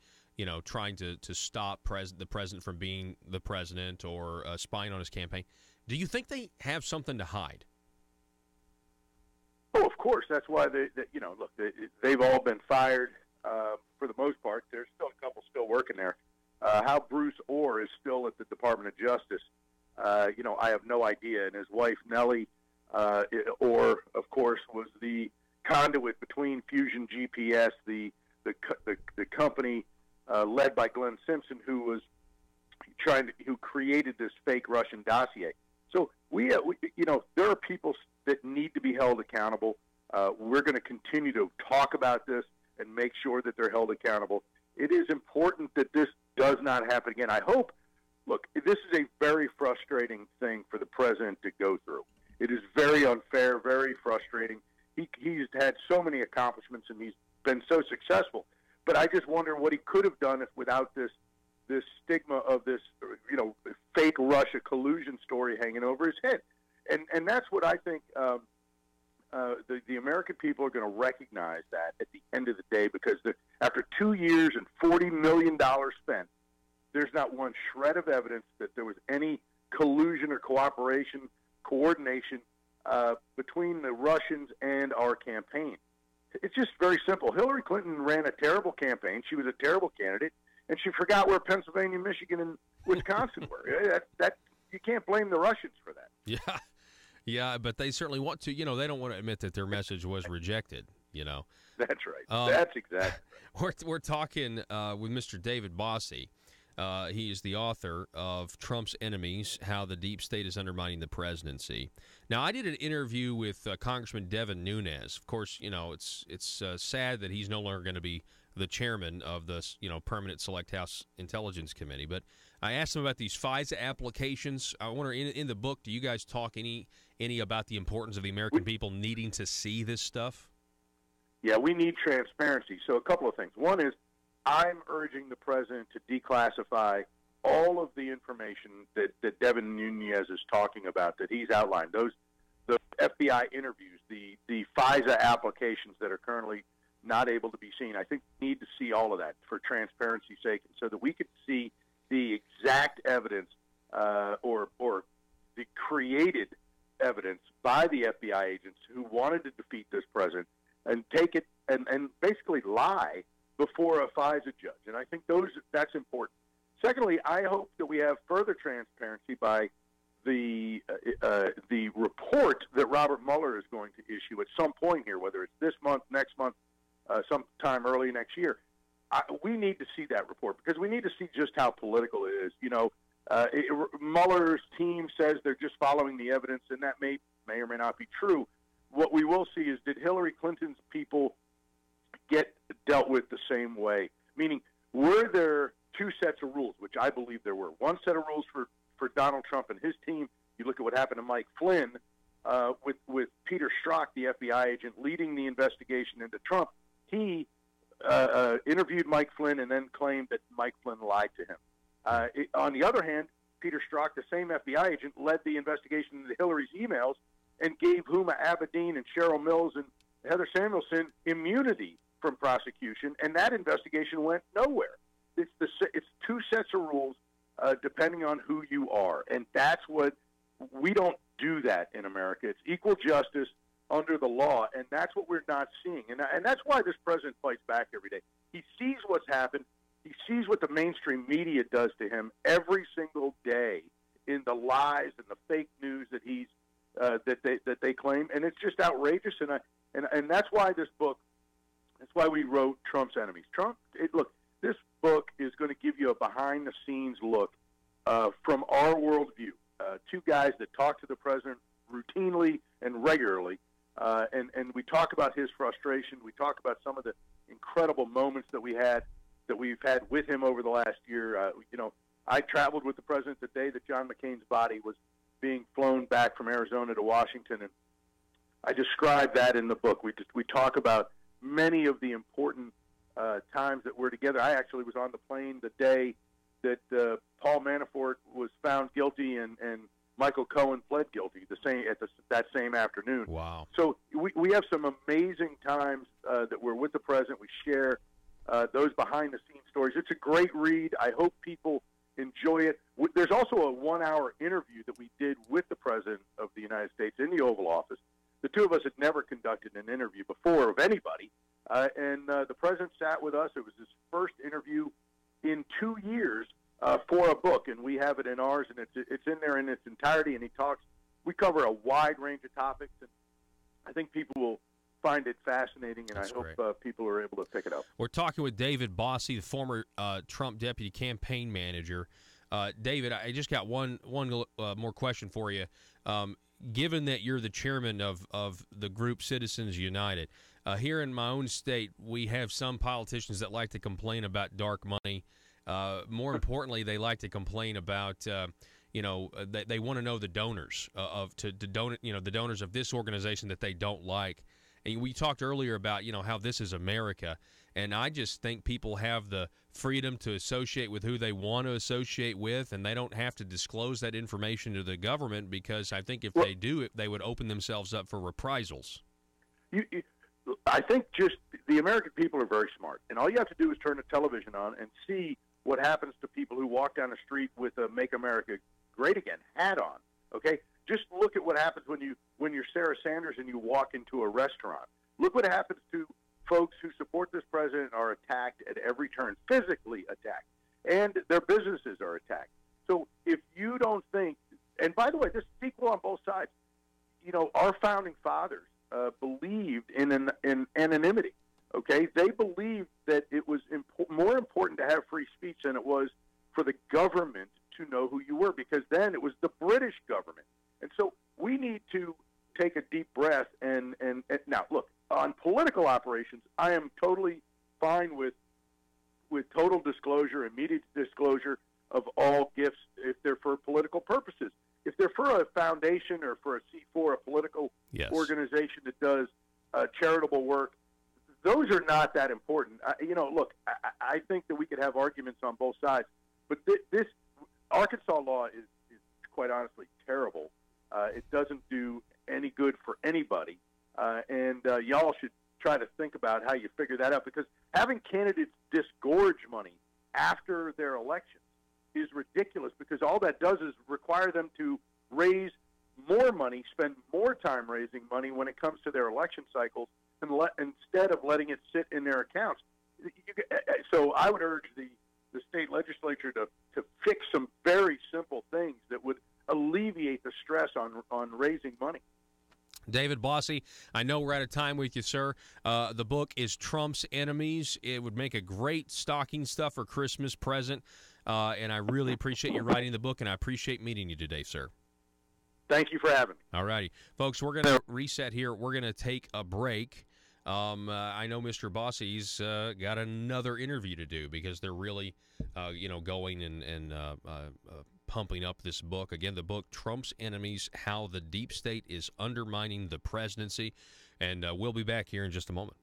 trying to stop the president from being the president or spying on his campaign, do you think they have something to hide? Oh, of course. That's why they've all been fired for the most part. There's still a couple still working there. How Bruce Orr is still at the Department of Justice, I have no idea. And his wife, Nellie Orr, of course, was the conduit between Fusion GPS, the company led by Glenn Simpson, who created this fake Russian dossier. So there are people that need to be held accountable. We're going to continue to talk about this and make sure that they're held accountable. It is important that this does not happen again. I hope, look, this is a very frustrating thing for the president to go through. It is very unfair, very frustrating. He's had so many accomplishments and he's been so successful. But I just wonder what he could have done without this stigma of this, fake Russia collusion story hanging over his head. And that's what I think the American people are going to recognize that at the end of the day, because after 2 years and $40 million spent, there's not one shred of evidence that there was any collusion or coordination between the Russians and our campaign. It's just very simple. Hillary Clinton ran a terrible campaign. She was a terrible candidate, and she forgot where Pennsylvania, Michigan, and Wisconsin were. That you can't blame the Russians for that. Yeah, but they certainly want to. They don't want to admit that their message was rejected. That's right. That's exactly right. We're talking with Mr. David Bossy. He is the author of Trump's Enemies, How the Deep State is Undermining the Presidency. Now, I did an interview with Congressman Devin Nunes. Of course, it's sad that he's no longer going to be the chairman of the Permanent Select House Intelligence Committee. But I asked him about these FISA applications. I wonder, in the book, do you guys talk any about the importance of the American people needing to see this stuff? Yeah, we need transparency. So a couple of things. One is, I'm urging the president to declassify all of the information that Devin Nunes is talking about, that he's outlined. The FBI interviews, the FISA applications that are currently not able to be seen. I think we need to see all of that for transparency's sake, and so that we can see the exact evidence or the created evidence by the FBI agents who wanted to defeat this president and take it and basically lie before a FISA judge. And I think that's important. Secondly, I hope that we have further transparency by the report that Robert Mueller is going to issue at some point here, whether it's this month, next month, sometime early next year. We need to see that report because we need to see just how political it is. Mueller's team says they're just following the evidence, and that may or may not be true. What we will see is, did Hillary Clinton's people get dealt with the same way? Meaning, were there two sets of rules, which I believe there were. One set of rules for Donald Trump and his team. You look at what happened to Mike Flynn with Peter Strzok, the FBI agent, leading the investigation into Trump. He interviewed Mike Flynn and then claimed that Mike Flynn lied to him. On the other hand, Peter Strzok, the same FBI agent, led the investigation into Hillary's emails and gave Huma Abedin and Cheryl Mills and Heather Samuelson immunity from prosecution, and that investigation went nowhere. It's two sets of rules depending on who you are, and that's what we don't do that in America. It's equal justice under the law, and that's what we're not seeing, and that's why this president fights back every day. He sees what's happened. He sees what the mainstream media does to him every single day in the lies and the fake news that he's that they claim, and it's just outrageous. And that's why this book. That's why we wrote Trump's Enemies. Look, this book is going to give you a behind-the-scenes look from our worldview. Two guys that talk to the president routinely and regularly, and we talk about his frustration. We talk about some of the incredible moments that we've had with him over the last year. I traveled with the president the day that John McCain's body was being flown back from Arizona to Washington, and I describe that in the book. We talk about many of the important times that we're together. I actually was on the plane the day that Paul Manafort was found guilty and Michael Cohen pled guilty that same afternoon. Wow! So we have some amazing times that we're with the president. We share those behind-the-scenes stories. It's a great read. I hope people enjoy it. There's also a 1-hour interview that we did with the President of the United States in the Oval Office. The two of us had never conducted an interview before of anybody, and the President sat with us. It was his first interview in 2 years for a book, and we have it in ours, and it's in there in its entirety, and he talks. We cover a wide range of topics, and I think people will find it fascinating, and I hope people are able to pick it up. We're talking with David Bossie, the former Trump deputy campaign manager. David, I just got one more question for you. Given that you're the chairman of the group Citizens United, here in my own state, we have some politicians that like to complain about dark money. More importantly, they like to complain about, they want to know the donors to donate, the donors of this organization that they don't like. And we talked earlier about, how this is America, and I just think people have the freedom to associate with who they want to associate with, and they don't have to disclose that information to the government, because I think if they do, they would open themselves up for reprisals. I think just the American people are very smart, and all you have to do is turn the television on and see what happens to people who walk down the street with a "Make America Great Again" hat on, okay? Just look at what happens when you're Sarah Sanders and you walk into a restaurant. Look what happens to folks who support this president are attacked at every turn, physically attacked, and their businesses are attacked. So if you don't think, and by the way, this is equal on both sides. Our founding fathers believed in anonymity. Okay, they believed that it was more important to have free speech than it was for the government to know who you were, because then it was the British government. And so we need to take a deep breath and now look, on political operations, I am totally fine with total disclosure, immediate disclosure of all gifts if they're for political purposes. If they're for a foundation or for a C4, a political organization that does charitable work, those are not that important. Look, I think that we could have arguments on both sides, but this Arkansas law is quite honestly terrible. It doesn't do any good for anybody, and y'all should try to think about how you figure that out, because having candidates disgorge money after their elections is ridiculous, because all that does is require them to raise more money, spend more time raising money when it comes to their election cycles, and instead of letting it sit in their accounts. So I would urge the the state legislature to fix some very simple things that would alleviate the stress on raising money. David Bossie, I know we're out of time with you, sir. The book is Trump's Enemies. It would make a great stocking stuffer Christmas present, and I really appreciate you writing the book, and I appreciate meeting you today, sir. Thank you for having me. All righty. Folks, we're going to reset here. We're going to take a break. I know Mr. Bossie's got another interview to do because they're really, going and pumping up this book. Again, the book, Trump's Enemies, How the Deep State is Undermining the Presidency. And we'll be back here in just a moment.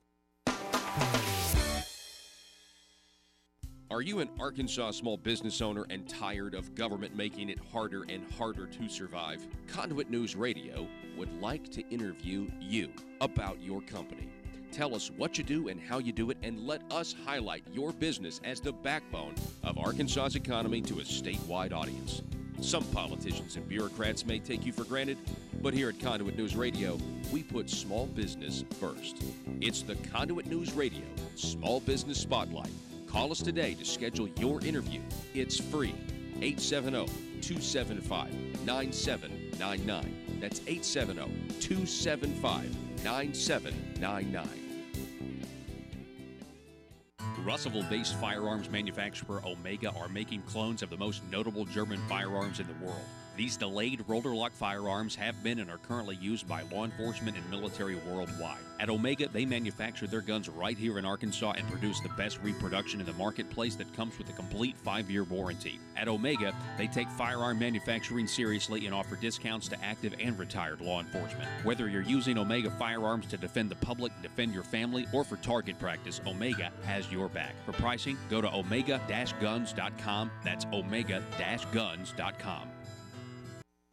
Are you an Arkansas small business owner and tired of government making it harder and harder to survive? Conduit News Radio would like to interview you about your company. Tell us what you do and how you do it, and let us highlight your business as the backbone of Arkansas's economy to a statewide audience. Some politicians and bureaucrats may take you for granted, but here at Conduit News Radio, we put small business first. It's the Conduit News Radio Small Business Spotlight. Call us today to schedule your interview. It's free. 870-275-9799. That's 870-275-9799. Russellville-based firearms manufacturer Omega are making clones of the most notable German firearms in the world. These delayed rotor-lock firearms have been and are currently used by law enforcement and military worldwide. At Omega, they manufacture their guns right here in Arkansas and produce the best reproduction in the marketplace that comes with a complete 5-year warranty. At Omega, they take firearm manufacturing seriously and offer discounts to active and retired law enforcement. Whether you're using Omega firearms to defend the public, defend your family, or for target practice, Omega has your back. For pricing, go to omega-guns.com. That's omega-guns.com.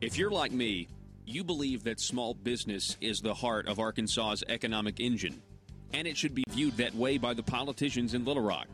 If you're like me, you believe that small business is the heart of Arkansas's economic engine, and it should be viewed that way by the politicians in Little Rock.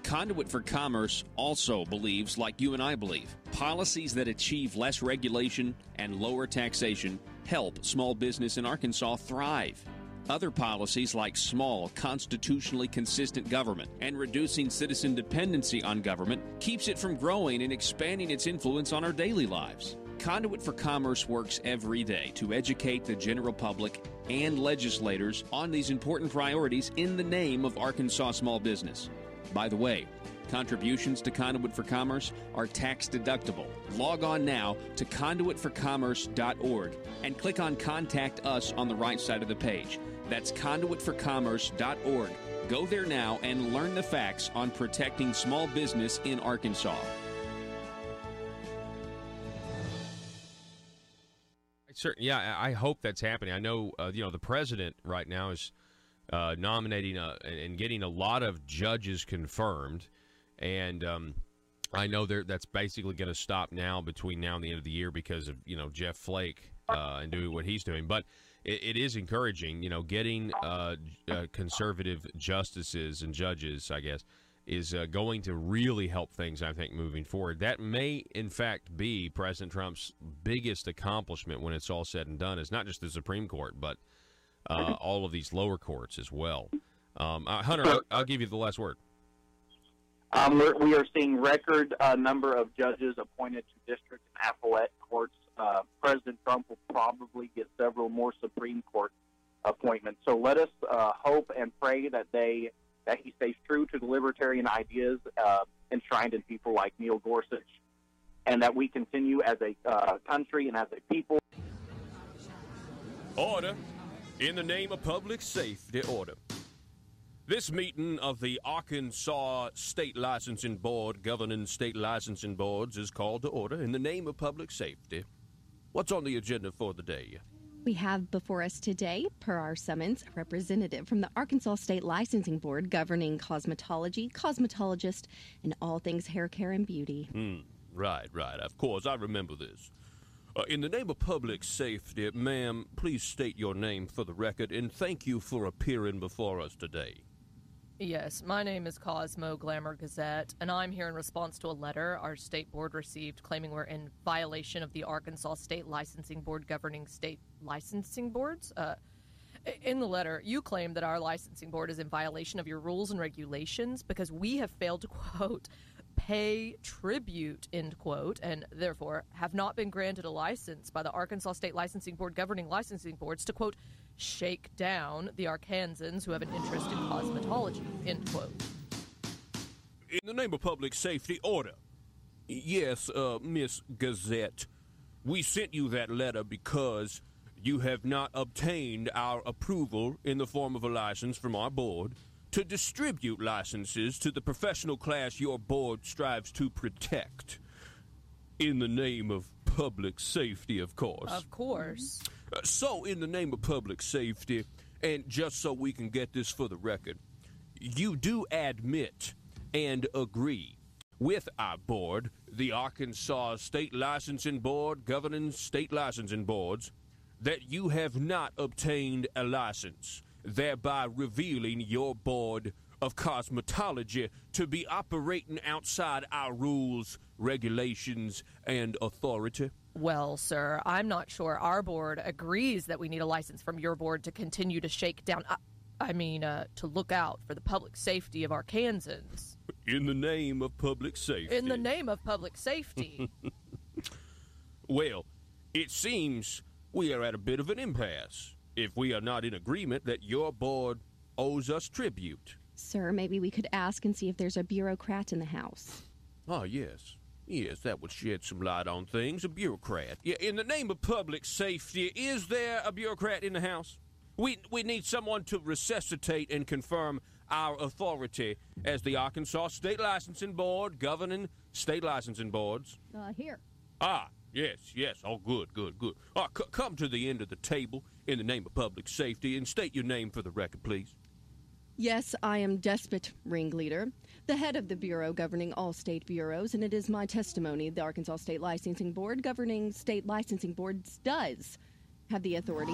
Conduit for Commerce also believes, like you and I believe, policies that achieve less regulation and lower taxation help small business in Arkansas thrive. Other policies like small, constitutionally consistent government and reducing citizen dependency on government keeps it from growing and expanding its influence on our daily lives. Conduit for Commerce works every day to educate the general public and legislators on these important priorities in the name of Arkansas small business. By the way, contributions to Conduit for Commerce are tax deductible. Log on now to conduitforcommerce.org and click on Contact Us on the right side of the page. That's conduitforcommerce.org. Go there now and learn the facts on protecting small business in Arkansas. Yeah, I hope that's happening. I know, the president right now is nominating and getting a lot of judges confirmed, and I know that's basically going to stop now between now and the end of the year because of Jeff Flake and doing what he's doing. But it is encouraging, getting conservative justices and judges, I guess, is going to really help things, I think, moving forward. That may, in fact, be President Trump's biggest accomplishment when it's all said and done. It's not just the Supreme Court, but all of these lower courts as well. Hunter, I'll give you the last word. We are seeing record number of judges appointed to district and appellate courts. President Trump will probably get several more Supreme Court appointments. So let us hope and pray that he stays true to the libertarian ideas enshrined in people like Neil Gorsuch, and that we continue as a country and as a people. Order. In the name of public safety, order. This meeting of the Arkansas State Licensing Board governing state licensing boards is called to order in the name of public safety. What's on the agenda for the day? We have before us today, per our summons, a representative from the Arkansas State Licensing Board governing cosmetology, cosmetologist, and all things hair care and beauty. Right. Of course, I remember this. In the name of public safety, ma'am, please state your name for the record, and thank you for appearing before us today. Yes, my name is Cosmo Glamour Gazette, and I'm here in response to a letter our state board received claiming we're in violation of the Arkansas State Licensing Board governing state licensing boards. In the letter, you claim that our licensing board is in violation of your rules and regulations because we have failed to, quote, pay tribute, end quote, and therefore have not been granted a license by the Arkansas State Licensing Board governing licensing boards to, quote, shake down the Arkansans who have an interest in cosmetology, end quote. In the name of public safety, order. Yes, Miss Gazette, we sent you that letter because you have not obtained our approval in the form of a license from our board to distribute licenses to the professional class your board strives to protect. In the name of public safety, of course. Of course. So, in the name of public safety, and just so we can get this for the record, you do admit and agree with our board, the Arkansas State Licensing Board governing state licensing boards, that you have not obtained a license, thereby revealing your board of cosmetology to be operating outside our rules, regulations, and authority. Well, sir, I'm not sure our board agrees that we need a license from your board to continue to shake down, to look out for the public safety of Arkansans. In the name of public safety. In the name of public safety. Well, it seems we are at a bit of an impasse if we are not in agreement that your board owes us tribute. Sir, maybe we could ask and see if there's a bureaucrat in the house. Oh, yes. Yes, that would shed some light on things. A bureaucrat. Yeah, in the name of public safety, is there a bureaucrat in the house? We need someone to resuscitate and confirm our authority as the Arkansas State Licensing Board governing state licensing boards. Here. Ah, yes. Oh, good. Come to the end of the table in the name of public safety and state your name for the record, please. Yes, I am Despot Ringleader, the head of the bureau governing all state bureaus, and it is my testimony the Arkansas State Licensing Board governing state licensing boards does have the authority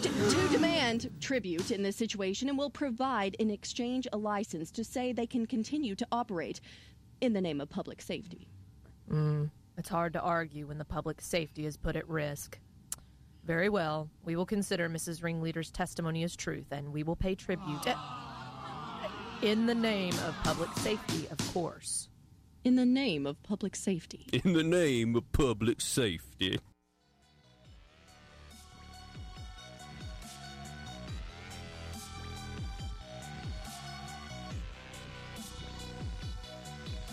to demand tribute in this situation and will provide in exchange a license to say they can continue to operate in the name of public safety. It's hard to argue when the public safety is put at risk. Very well. We will consider Mrs. Ringleader's testimony as truth, and we will pay tribute in the name of public safety, of course. In the name of public safety. In the name of public safety.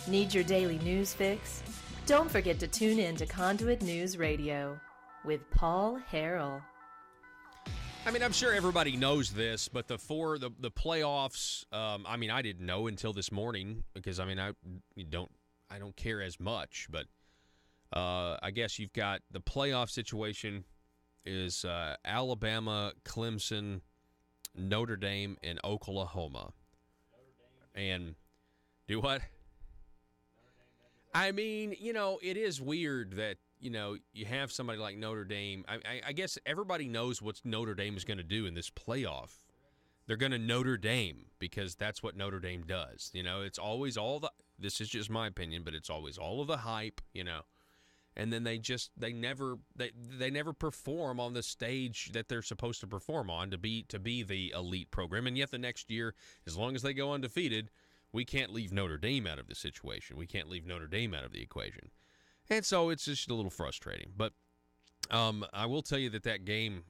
Need your daily news fix? Don't forget to tune in to Conduit News Radio with Paul Harrell. I mean, I'm sure everybody knows this, but the playoffs, I didn't know until this morning because, I don't care as much, but I guess you've got the playoff situation is Alabama, Clemson, Notre Dame, and Oklahoma. And do what? I mean, it is weird that, you have somebody like Notre Dame. I guess everybody knows what Notre Dame is going to do in this playoff. They're going to Notre Dame because that's what Notre Dame does. It's always this is just my opinion, but it's always all of the hype, and then they never perform on the stage that they're supposed to perform on to be the elite program. And yet the next year, as long as they go undefeated, we can't leave Notre Dame out of the situation. We can't leave Notre Dame out of the equation. And so it's just a little frustrating. But I will tell you that game,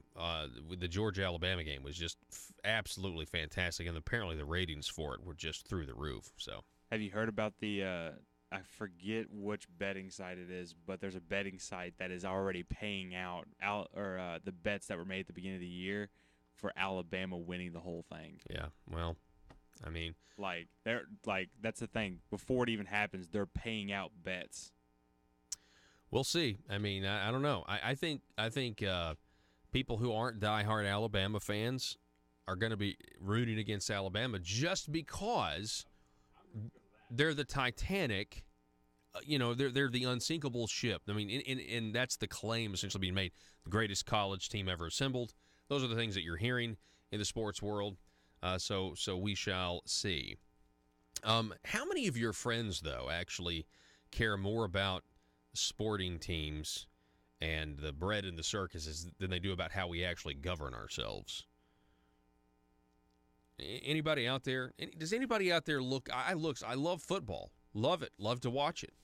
with the Georgia-Alabama game, was just absolutely fantastic. And apparently the ratings for it were just through the roof. So, have you heard about the I forget which betting site it is, but there's a betting site that is already paying out the bets that were made at the beginning of the year for Alabama winning the whole thing. Yeah, well, I mean, that's the thing. Before it even happens, they're paying out bets. We'll see. I mean, I don't know. I think people who aren't diehard Alabama fans are going to be rooting against Alabama just because they're the Titanic. They're the unsinkable ship. I mean, and that's the claim essentially being made. The greatest college team ever assembled. Those are the things that you're hearing in the sports world. So we shall see. How many of your friends, though, actually care more about sporting teams and the bread and the circuses than they do about how we actually govern ourselves? Anybody out there? Does anybody out there look? I love football. Love it. Love to watch it.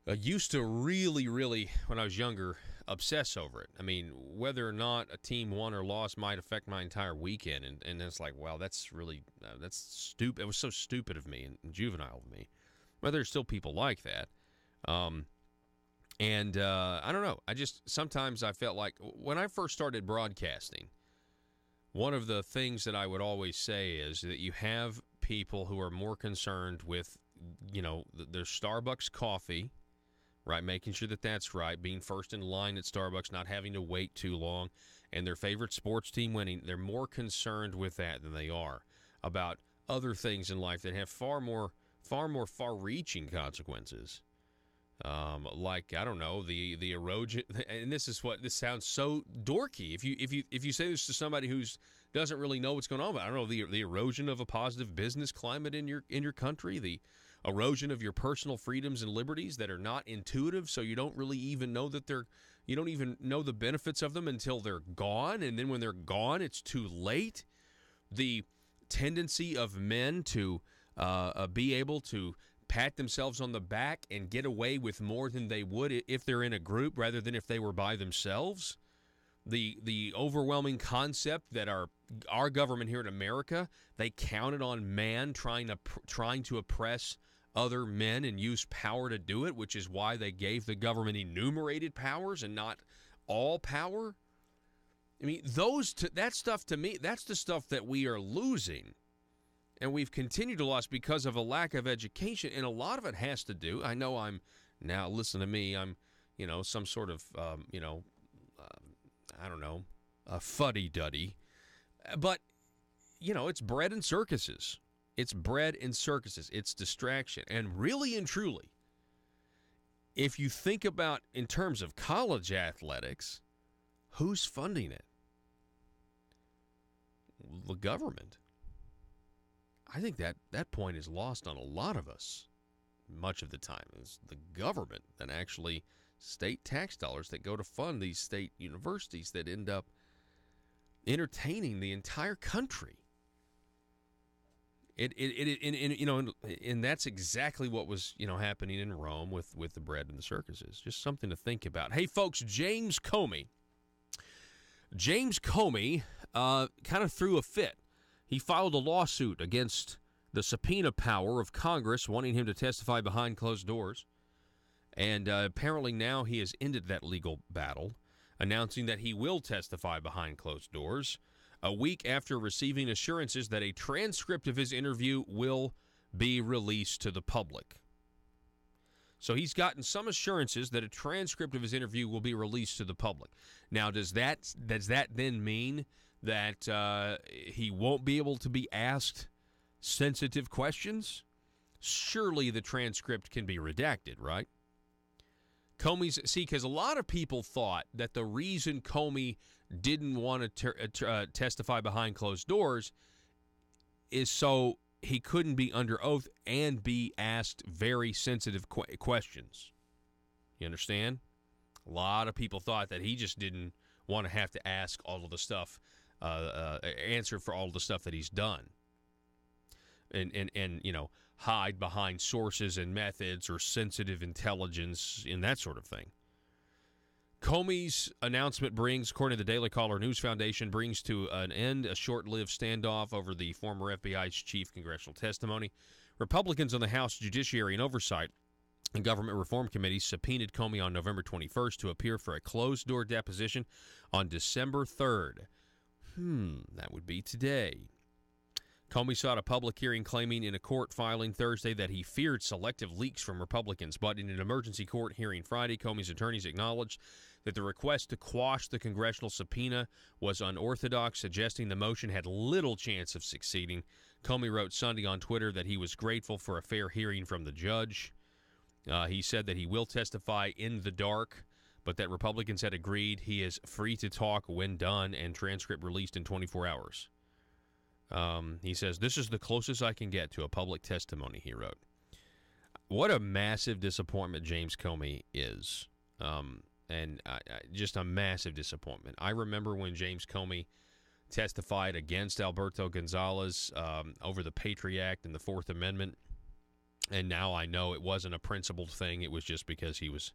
I used to really, when I was younger, obsess over it. I mean, whether or not a team won or lost might affect my entire weekend. And it's like, wow, that's really, that's stupid. It was so stupid of me and juvenile of me. But there's still people like that. And I don't know. Sometimes I felt like when I first started broadcasting, one of the things that I would always say is that you have people who are more concerned with, their Starbucks coffee, right? Making sure that that's right, being first in line at Starbucks, not having to wait too long, and their favorite sports team winning. They're more concerned with that than they are about other things in life that have far more far-reaching consequences. Like, I don't know, the erosion, and this sounds so dorky. If you say this to somebody who doesn't really know what's going on, but I don't know, the erosion of a positive business climate in your country, the erosion of your personal freedoms and liberties that are not intuitive, so you don't really even know that you don't even know the benefits of them until they're gone, and then when they're gone, it's too late. The tendency of men to be able to pat themselves on the back and get away with more than they would if they're in a group rather than if they were by themselves. The overwhelming concept that our government here in America, they counted on man trying to oppress other men and use power to do it, which is why they gave the government enumerated powers and not all power. I mean, that stuff to me, that's the stuff that we are losing. And we've continued to lose because of a lack of education. And a lot of it has to do, I know listen to me, I'm, some sort of, I don't know, a fuddy-duddy. But, it's bread and circuses. It's bread and circuses. It's distraction. And really and truly, if you think about in terms of college athletics, who's funding it? The government. I think that point is lost on a lot of us much of the time. It's the government that actually state tax dollars that go to fund these state universities that end up entertaining the entire country. And that's exactly what was happening in Rome with the bread and the circuses. Just something to think about. Hey, folks, James Comey kind of threw a fit. He filed a lawsuit against the subpoena power of Congress, wanting him to testify behind closed doors. And apparently now he has ended that legal battle, announcing that he will testify behind closed doors a week after receiving assurances that a transcript of his interview will be released to the public. So he's gotten some assurances that a transcript of his interview will be released to the public. Now, does that then mean that he won't be able to be asked sensitive questions? Surely the transcript can be redacted, right? Because a lot of people thought that the reason Comey didn't want to testify behind closed doors is so he couldn't be under oath and be asked very sensitive questions. You understand? A lot of people thought that he just didn't want to have to ask all of the stuff, answer for all of the stuff that he's done. And hide behind sources and methods or sensitive intelligence and that sort of thing. Comey's announcement brings, according to the Daily Caller News Foundation, brings to an end a short-lived standoff over the former FBI's chief congressional testimony. Republicans on the House Judiciary and Oversight and Government Reform Committee subpoenaed Comey on November 21st to appear for a closed-door deposition on December 3rd. That would be today. Comey sought a public hearing, claiming in a court filing Thursday that he feared selective leaks from Republicans. But in an emergency court hearing Friday, Comey's attorneys acknowledged that the request to quash the congressional subpoena was unorthodox, suggesting the motion had little chance of succeeding. Comey wrote Sunday on Twitter that he was grateful for a fair hearing from the judge. He said that he will testify in the dark, but that Republicans had agreed he is free to talk when done and transcript released in 24 hours. He says, "This is the closest I can get to a public testimony," he wrote. What a massive disappointment James Comey is. And just a massive disappointment. I remember when James Comey testified against Alberto Gonzalez over the Patriot Act and the Fourth Amendment. And now I know it wasn't a principled thing. It was just because he was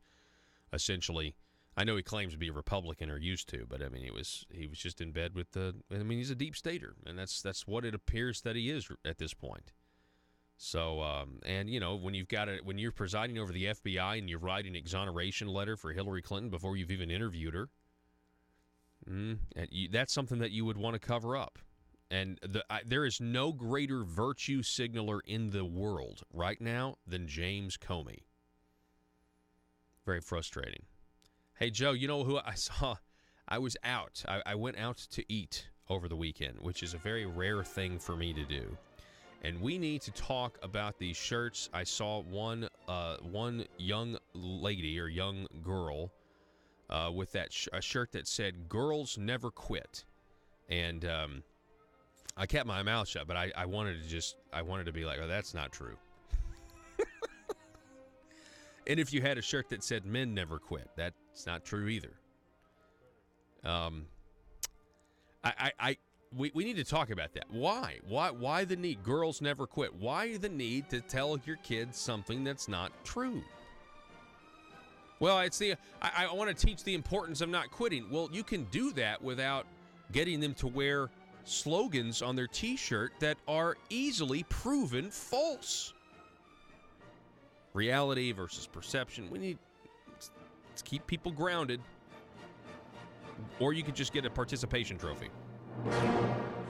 essentially, I know he claims to be a Republican or used to, but I mean, he was just in bed with he's a deep stater, and that's what it appears that he is at this point. So, and when when you're presiding over the FBI and you're writing an exoneration letter for Hillary Clinton before you've even interviewed her, that's something that you would want to cover up. And there is no greater virtue signaler in the world right now than James Comey. Very frustrating. Hey, Joe, you know who I saw? I was out. I went out to eat over the weekend, which is a very rare thing for me to do. And we need to talk about these shirts. I saw one young lady or young girl with a shirt that said "Girls Never Quit," and I kept my mouth shut. But I wanted to be like, oh, that's not true. And if you had a shirt that said "Men Never Quit," that's not true either. We need to talk about that. Why the need? Girls never quit. Why the need to tell your kids something that's not true? Well, I want to teach the importance of not quitting. Well, you can do that without getting them to wear slogans on their T-shirt that are easily proven false. Reality versus perception. Let's keep people grounded. Or you could just get a participation trophy.